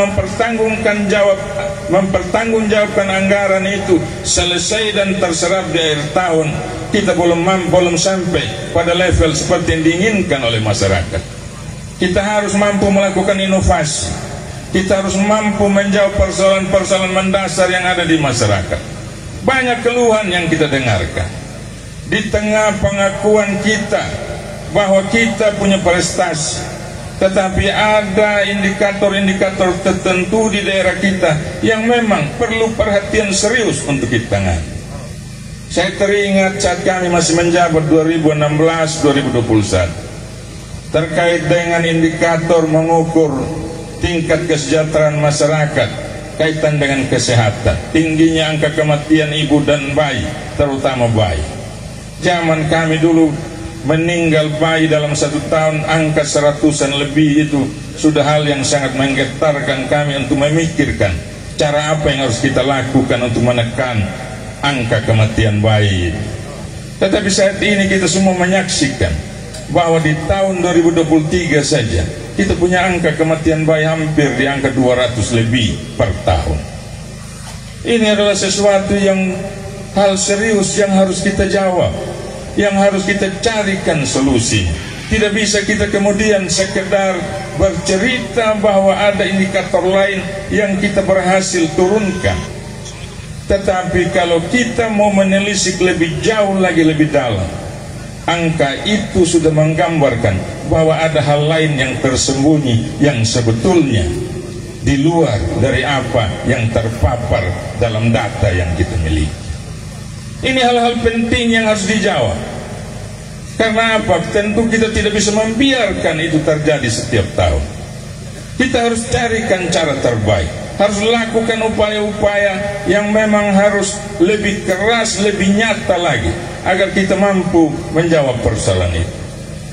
mempertanggungjawabkan anggaran itu selesai dan terserap di akhir tahun, kita belum sampai pada level seperti yang diinginkan oleh masyarakat. Kita harus mampu melakukan inovasi. Kita harus mampu menjawab persoalan-persoalan mendasar yang ada di masyarakat. Banyak keluhan yang kita dengarkan. Di tengah pengakuan kita bahwa kita punya prestasi, tetapi ada indikator-indikator tertentu di daerah kita yang memang perlu perhatian serius untuk kita tangani. Saya teringat saat kami masih menjabat 2016-2021 terkait dengan indikator mengukur tingkat kesejahteraan masyarakat kaitan dengan kesehatan, tingginya angka kematian ibu dan bayi, terutama bayi. Zaman kami dulu meninggal bayi dalam 1 tahun angka 100-an lebih, itu sudah hal yang sangat menggetarkan kami untuk memikirkan cara apa yang harus kita lakukan untuk menekan angka kematian bayi. Tetapi saat ini kita semua menyaksikan bahwa di tahun 2023 saja kita punya angka kematian bayi hampir di angka 200 lebih per tahun. Ini adalah sesuatu yang hal serius yang harus kita jawab, yang harus kita carikan solusi. Tidak bisa kita kemudian sekedar bercerita bahwa ada indikator lain yang kita berhasil turunkan. Tetapi kalau kita mau menelisik lebih jauh lagi, lebih dalam, angka itu sudah menggambarkan bahwa ada hal lain yang tersembunyi yang sebetulnya di luar dari apa yang terpapar dalam data yang kita miliki. Ini hal-hal penting yang harus dijawab. Karena apa? Tentu kita tidak bisa membiarkan itu terjadi setiap tahun. Kita harus carikan cara terbaik, harus lakukan upaya-upaya yang memang harus lebih keras, lebih nyata lagi, agar kita mampu menjawab persoalan itu.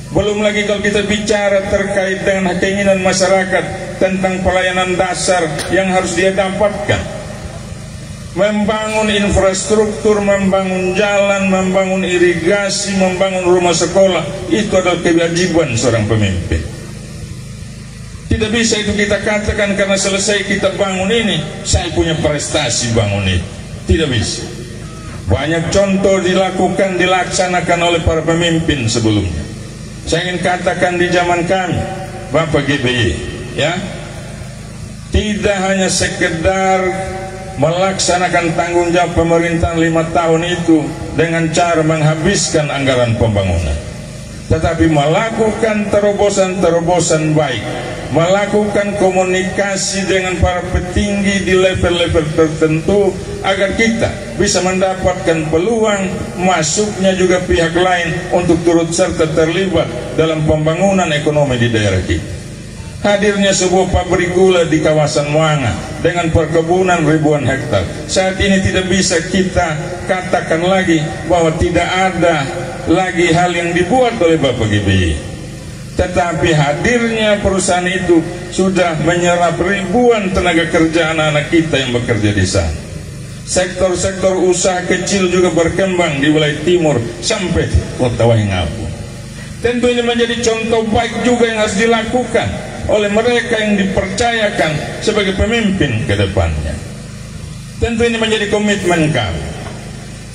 Belum lagi kalau kita bicara terkait dengan keinginan masyarakat tentang pelayanan dasar yang harus dia dapatkan. Membangun infrastruktur, membangun jalan, membangun irigasi, membangun rumah sekolah, itu adalah kewajiban seorang pemimpin. Tidak bisa itu kita katakan karena selesai kita bangun ini, saya punya prestasi bangun itu. Tidak bisa. Banyak contoh dilakukan, dilaksanakan oleh para pemimpin sebelumnya. Saya ingin katakan di zaman kami, Bapak GBY, ya, tidak hanya sekedar melaksanakan tanggung jawab pemerintahan 5 tahun itu dengan cara menghabiskan anggaran pembangunan, tetapi melakukan terobosan-terobosan baik, melakukan komunikasi dengan para petinggi di level-level tertentu agar kita bisa mendapatkan peluang masuknya juga pihak lain untuk turut serta terlibat dalam pembangunan ekonomi di daerah kita. Hadirnya sebuah pabrik gula di kawasan Muanga dengan perkebunan ribuan hektar. Saat ini tidak bisa kita katakan lagi bahwa tidak ada lagi hal yang dibuat oleh Bapak GBY. Tetapi hadirnya perusahaan itu sudah menyerap ribuan tenaga kerja anak-anak kita yang bekerja di sana. Sektor-sektor usaha kecil juga berkembang di wilayah timur sampai Kota Waingapu. Tentu ini menjadi contoh baik juga yang harus dilakukan oleh mereka yang dipercayakan sebagai pemimpin ke depannya. Tentu ini menjadi komitmen kami.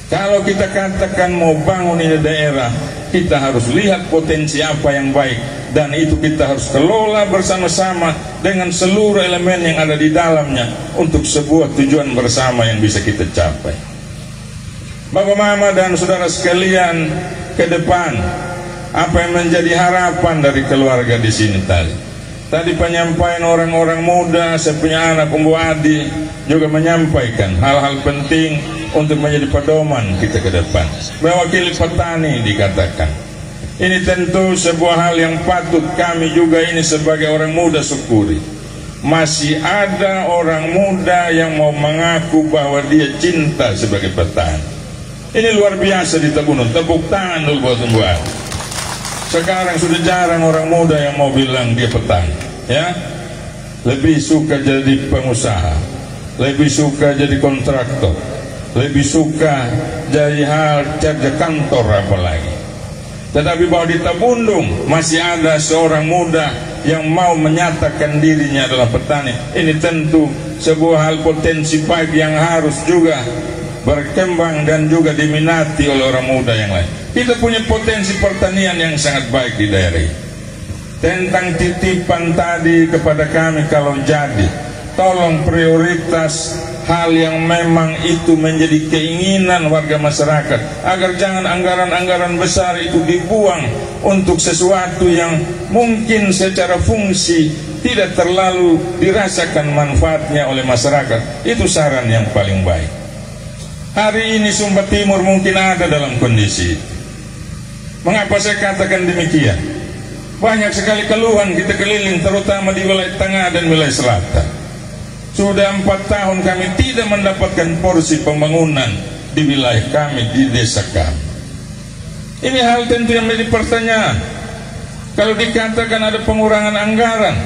Kalau kita katakan mau bangun ini daerah, kita harus lihat potensi apa yang baik, dan itu kita harus kelola bersama-sama dengan seluruh elemen yang ada di dalamnya untuk sebuah tujuan bersama yang bisa kita capai. Bapak, Mama, dan saudara sekalian, ke depan apa yang menjadi harapan dari keluarga di sini tadi? Tadi penyampaian orang-orang muda, saya punya anak Umbu Adi juga menyampaikan hal-hal penting untuk menjadi pedoman kita ke depan. Mewakili petani dikatakan. Ini tentu sebuah hal yang patut kami juga ini sebagai orang muda syukuri. Masih ada orang muda yang mau mengaku bahwa dia cinta sebagai petani. Ini luar biasa di Tabunun. Tepuk tangan dulu buat Umbu Adi. Sekarang sudah jarang orang muda yang mau bilang dia petani, ya. Lebih suka jadi pengusaha, lebih suka jadi kontraktor, lebih suka jadi hal kerja kantor apalagi. Tetapi bahwa di Tabundung masih ada seorang muda yang mau menyatakan dirinya adalah petani, ini tentu sebuah hal potensi baik yang harus juga berkembang dan juga diminati oleh orang muda yang lain. Kita punya potensi pertanian yang sangat baik di daerah ini. Tentang titipan tadi kepada kami, kalau jadi, tolong prioritas hal yang memang itu menjadi keinginan warga masyarakat, agar jangan anggaran-anggaran besar itu dibuang untuk sesuatu yang mungkin secara fungsi tidak terlalu dirasakan manfaatnya oleh masyarakat. Itu saran yang paling baik. Hari ini Sumba Timur mungkin ada dalam kondisi itu. Mengapa saya katakan demikian? Banyak sekali keluhan kita keliling, terutama di wilayah tengah dan wilayah selatan. Sudah 4 tahun kami tidak mendapatkan porsi pembangunan di wilayah kami, di desa kami. Ini hal tentu yang menjadi pertanyaan. Kalau dikatakan ada pengurangan anggaran,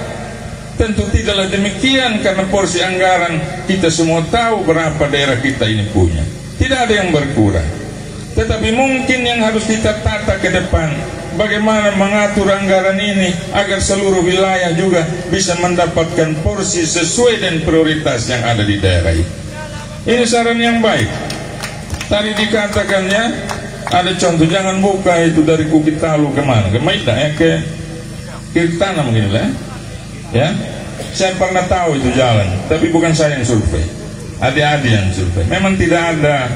tentu tidaklah demikian, karena porsi anggaran kita semua tahu berapa daerah kita ini punya. Tidak ada yang berkurang. Tetapi mungkin yang harus kita tata ke depan, bagaimana mengatur anggaran ini agar seluruh wilayah juga bisa mendapatkan porsi sesuai dengan prioritas yang ada di daerah ini. Ini saran yang baik. Tadi dikatakannya ada contoh, jangan buka itu dari Kukitalu kemana, ke Maida, ya, ke Kirtana mungkin lah, ya. Saya pernah tahu itu jalan, tapi bukan saya yang survei, adik-adik yang survei. Memang tidak ada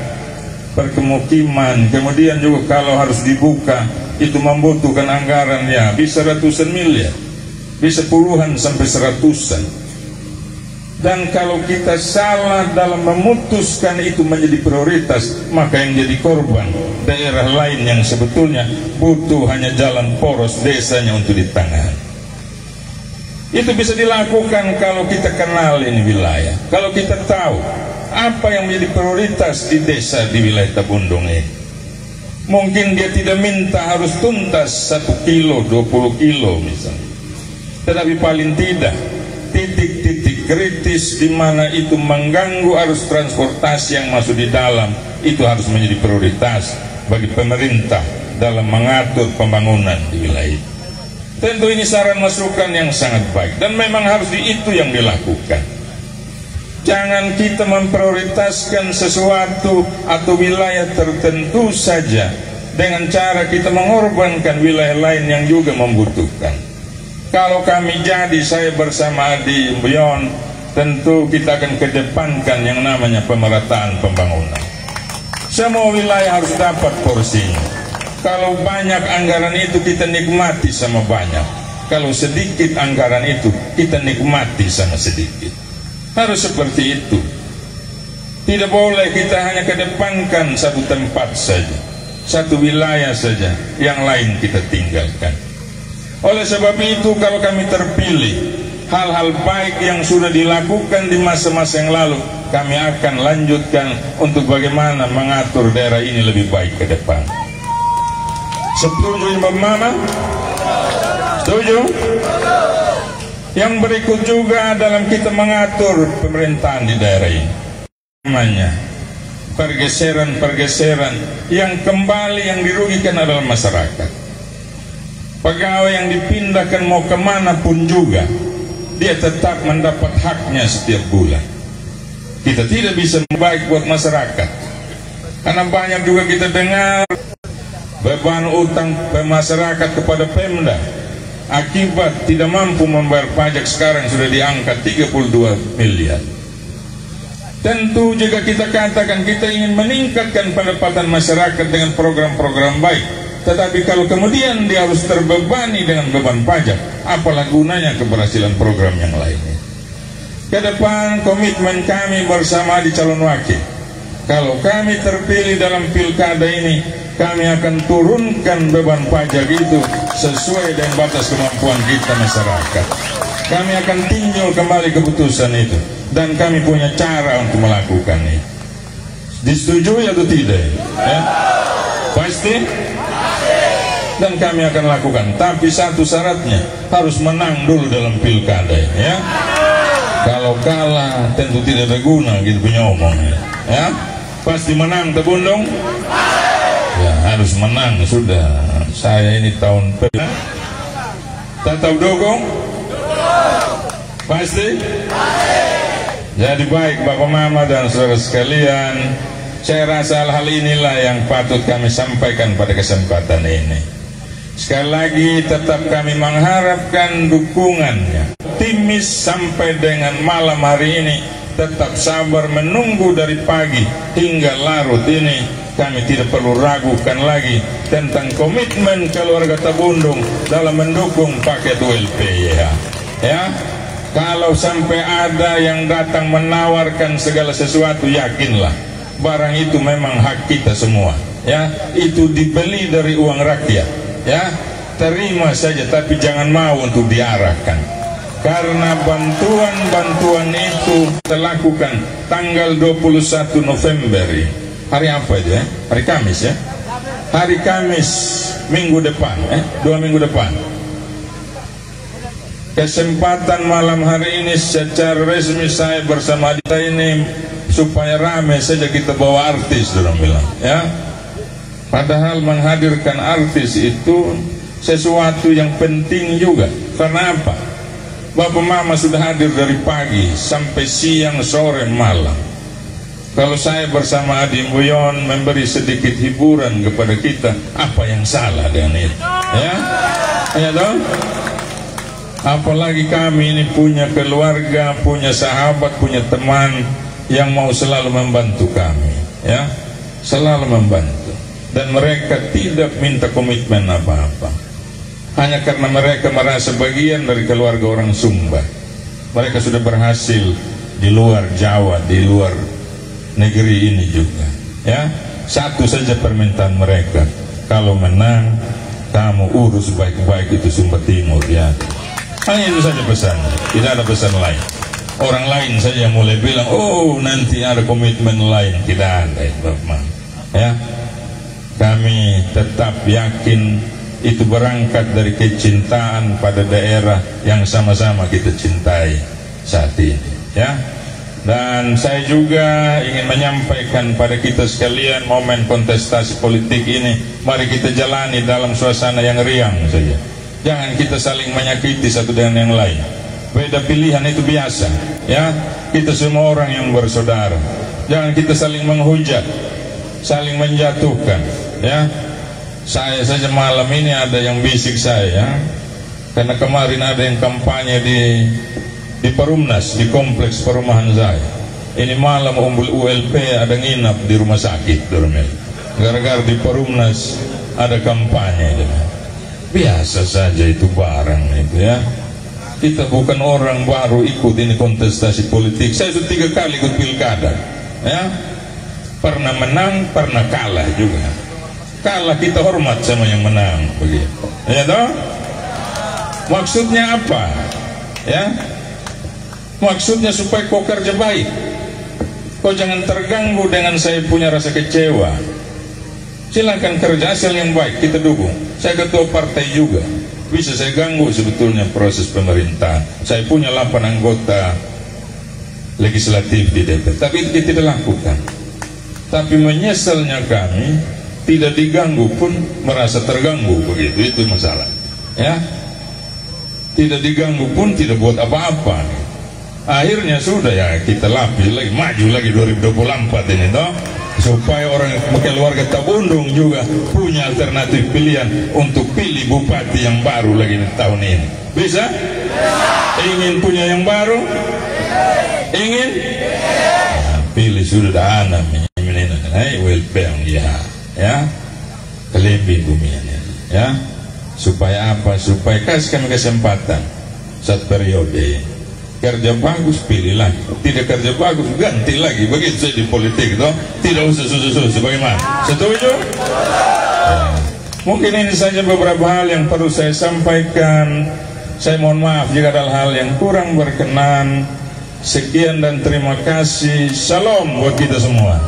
perkemukiman. Kemudian juga kalau harus dibuka itu membutuhkan anggaran, ya bisa ratusan miliar, bisa puluhan sampai seratusan. Dan kalau kita salah dalam memutuskan itu menjadi prioritas, maka yang jadi korban daerah lain yang sebetulnya butuh hanya jalan poros desanya untuk ditangani. Itu bisa dilakukan kalau kita kenal ini wilayah, kalau kita tahu apa yang menjadi prioritas di desa di wilayah Tabundong ini. Mungkin dia tidak minta harus tuntas 1 kilo, 20 kilo misalnya, tetapi paling tidak titik-titik kritis di mana itu mengganggu arus transportasi yang masuk di dalam, itu harus menjadi prioritas bagi pemerintah dalam mengatur pembangunan di wilayah itu. Tentu ini saran masukan yang sangat baik dan memang harus itu yang dilakukan. Jangan kita memprioritaskan sesuatu atau wilayah tertentu saja dengan cara kita mengorbankan wilayah lain yang juga membutuhkan. Kalau kami jadi, saya bersama Adi Mbuyon, tentu kita akan kedepankan yang namanya pemerataan pembangunan. Semua wilayah harus dapat porsinya. Kalau banyak anggaran itu kita nikmati sama banyak. Kalau sedikit anggaran itu kita nikmati sama sedikit. Harus seperti itu. Tidak boleh kita hanya kedepankan satu tempat saja, satu wilayah saja, yang lain kita tinggalkan. Oleh sebab itu, kalau kami terpilih, hal-hal baik yang sudah dilakukan di masa-masa yang lalu kami akan lanjutkan untuk bagaimana mengatur daerah ini lebih baik ke depan. Setuju Mbak Mama? Setuju? Yang berikut juga dalam kita mengatur pemerintahan di daerah ini, namanya pergeseran-pergeseran yang kembali yang dirugikan adalah masyarakat. Pegawai yang dipindahkan mau kemana pun juga, dia tetap mendapat haknya setiap bulan. Kita tidak bisa baik buat masyarakat, karena banyak juga kita dengar beban utang masyarakat kepada Pemda akibat tidak mampu membayar pajak sekarang sudah diangkat 32 miliar. Tentu juga kita katakan kita ingin meningkatkan pendapatan masyarakat dengan program-program baik. Tetapi kalau kemudian dia harus terbebani dengan beban pajak, apalah gunanya keberhasilan program yang lainnya. Ke depan komitmen kami bersama di calon wakil, kalau kami terpilih dalam pilkada ini, kami akan turunkan beban pajak itu sesuai dengan batas kemampuan kita masyarakat. Kami akan tinjau kembali keputusan itu, dan kami punya cara untuk melakukan itu. Disetujui atau tidak? Ya? Pasti? Dan kami akan lakukan, tapi satu syaratnya harus menang dulu dalam pilkada, ya. Kalau kalah tentu tidak ada guna gitu punya omong, ya. Pasti menang Tabundong, ya harus menang sudah. Saya ini tahun Tatau dukung, pasti. Jadi baik Bapak Mama dan saudara sekalian, saya rasa hal-hal inilah yang patut kami sampaikan pada kesempatan ini. Sekali lagi tetap kami mengharapkan dukungannya. Optimis sampai dengan malam hari ini, tetap sabar menunggu dari pagi hingga larut ini. Kami tidak perlu ragukan lagi tentang komitmen keluarga Tabundong dalam mendukung paket ULP-YH. Ya, kalau sampai ada yang datang menawarkan segala sesuatu, yakinlah barang itu memang hak kita semua. Ya, itu dibeli dari uang rakyat. Ya, terima saja, tapi jangan mau untuk diarahkan, karena bantuan-bantuan itu kita lakukan tanggal 21 November. Hari apa itu ya? Hari Kamis ya? Hari Kamis minggu depan, 2 minggu depan. Kesempatan malam hari ini secara resmi saya bersama Adita ini supaya rame saja kita bawa artis, orang bilang ya. Padahal menghadirkan artis itu sesuatu yang penting juga. Karena apa? Bapak Mama sudah hadir dari pagi sampai siang, sore, malam. Kalau saya bersama Adi Mbuyon memberi sedikit hiburan kepada kita, apa yang salah dengan itu? Ya, ya dong. Apalagi kami ini punya keluarga, punya sahabat, punya teman yang mau selalu membantu kami, ya, selalu membantu. Dan mereka tidak minta komitmen apa-apa, hanya karena mereka merasa bagian dari keluarga orang Sumba. Mereka sudah berhasil di luar Jawa, di luar negeri ini juga. Ya, satu saja permintaan mereka, kalau menang kamu urus baik-baik itu Sumba Timur ya. Hanya itu saja pesan, tidak ada pesan lain. Orang lain saja mulai bilang, oh nanti ada komitmen lain, tidak ada itu Bapak. Ya, kami tetap yakin itu berangkat dari kecintaan pada daerah yang sama-sama kita cintai saat ini. Ya, dan saya juga ingin menyampaikan pada kita sekalian, momen kontestasi politik ini mari kita jalani dalam suasana yang riang saja. Jangan kita saling menyakiti satu dengan yang lain. Beda pilihan itu biasa, ya. Kita semua orang yang bersaudara. Jangan kita saling menghujat, saling menjatuhkan, ya. Saya saja malam ini ada yang bisik saya, karena kemarin ada yang kampanye di Perumnas, di kompleks perumahan saya. Ini malam ULP ada nginap di rumah sakit, gara-gara di Perumnas ada kampanye. Biasa saja itu barang itu ya. Kita bukan orang baru ikut ini kontestasi politik. Saya sudah 3 kali ikut pilkada, ya. Pernah menang, pernah kalah juga. Kalah kita hormat sama yang menang, begitu. Ya toh? Maksudnya apa? Ya. Maksudnya supaya kau kerja baik. Kau jangan terganggu dengan saya punya rasa kecewa. Silakan kerja asal yang baik, kita dukung. Saya ketua partai juga. Bisa saya ganggu sebetulnya proses pemerintahan. Saya punya 8 anggota legislatif di DPR, tapi itu tidak lakukan. Tapi menyesalnya kami tidak diganggu pun merasa terganggu, begitu, itu masalah. Ya, tidak diganggu pun tidak buat apa-apa. Akhirnya sudah ya kita lapis lagi, maju lagi 2024 ini toh, supaya orang keluarga Tabundung juga punya alternatif pilihan untuk pilih bupati yang baru lagi tahun ini. Bisa? Ingin punya yang baru? Ingin? Nah, pilih sudah anak ini WLP ya, kelebih bumi ya. Supaya apa? Supaya kasih kami kesempatan satu periode. Kerja bagus pilih lagi, tidak kerja bagus ganti lagi, begitu saja di politik toh. Tidak usah susu-susu, bagaimana? Setuju? Ya. Mungkin ini saja beberapa hal yang perlu saya sampaikan. Saya mohon maaf jika ada hal yang kurang berkenan. Sekian dan terima kasih. Salam buat kita semua.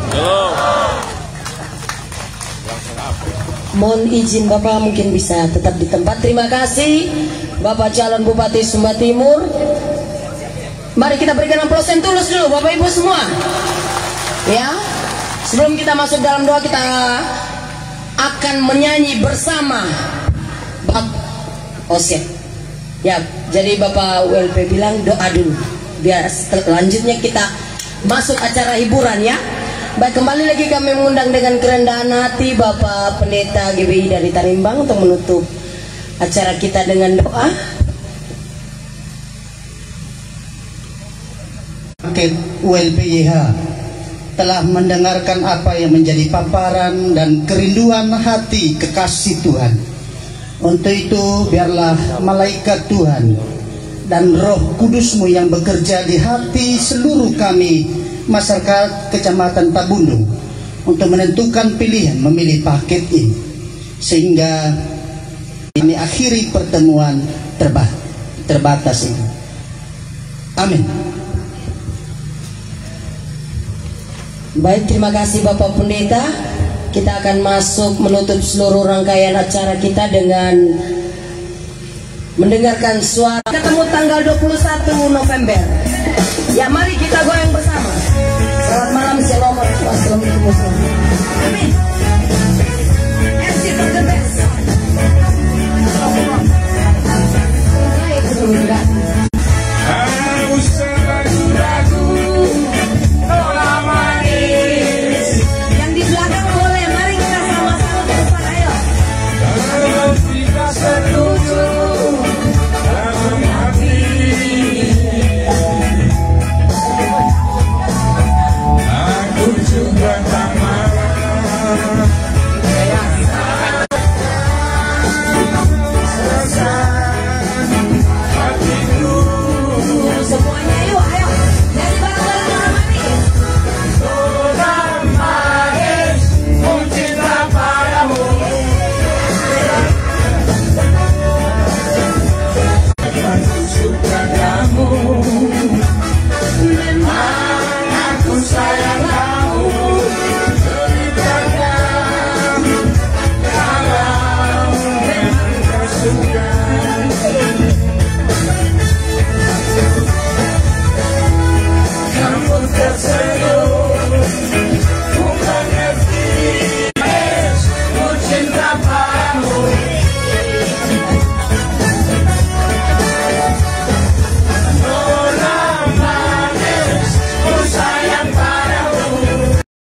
Mohon izin Bapak mungkin bisa tetap di tempat. Terima kasih Bapak calon Bupati Sumba Timur. Mari kita berikan aplausen tulus dulu Bapak Ibu semua. Ya, sebelum kita masuk dalam doa, kita akan menyanyi bersama Bak Osep. Ya, jadi Bapak ULP bilang doa dulu, biar selanjutnya kita masuk acara hiburan ya. Baik, kembali lagi kami mengundang dengan kerendahan hati Bapak Pendeta GBI dari Tarimbang untuk menutup acara kita dengan doa. ULPYH telah mendengarkan apa yang menjadi paparan dan kerinduan hati kekasih Tuhan. Untuk itu biarlah malaikat Tuhan dan Roh Kudus-Mu yang bekerja di hati seluruh kami masyarakat Kecamatan Tabundung untuk menentukan pilihan memilih paket ini, sehingga ini akhiri pertemuan terbatas ini. Amin. Baik, terima kasih Bapak Pendeta. Kita akan masuk menutup seluruh rangkaian acara kita dengan mendengarkan suara. Ketemu tanggal 21 November. Ya, mari kita goyang bersama.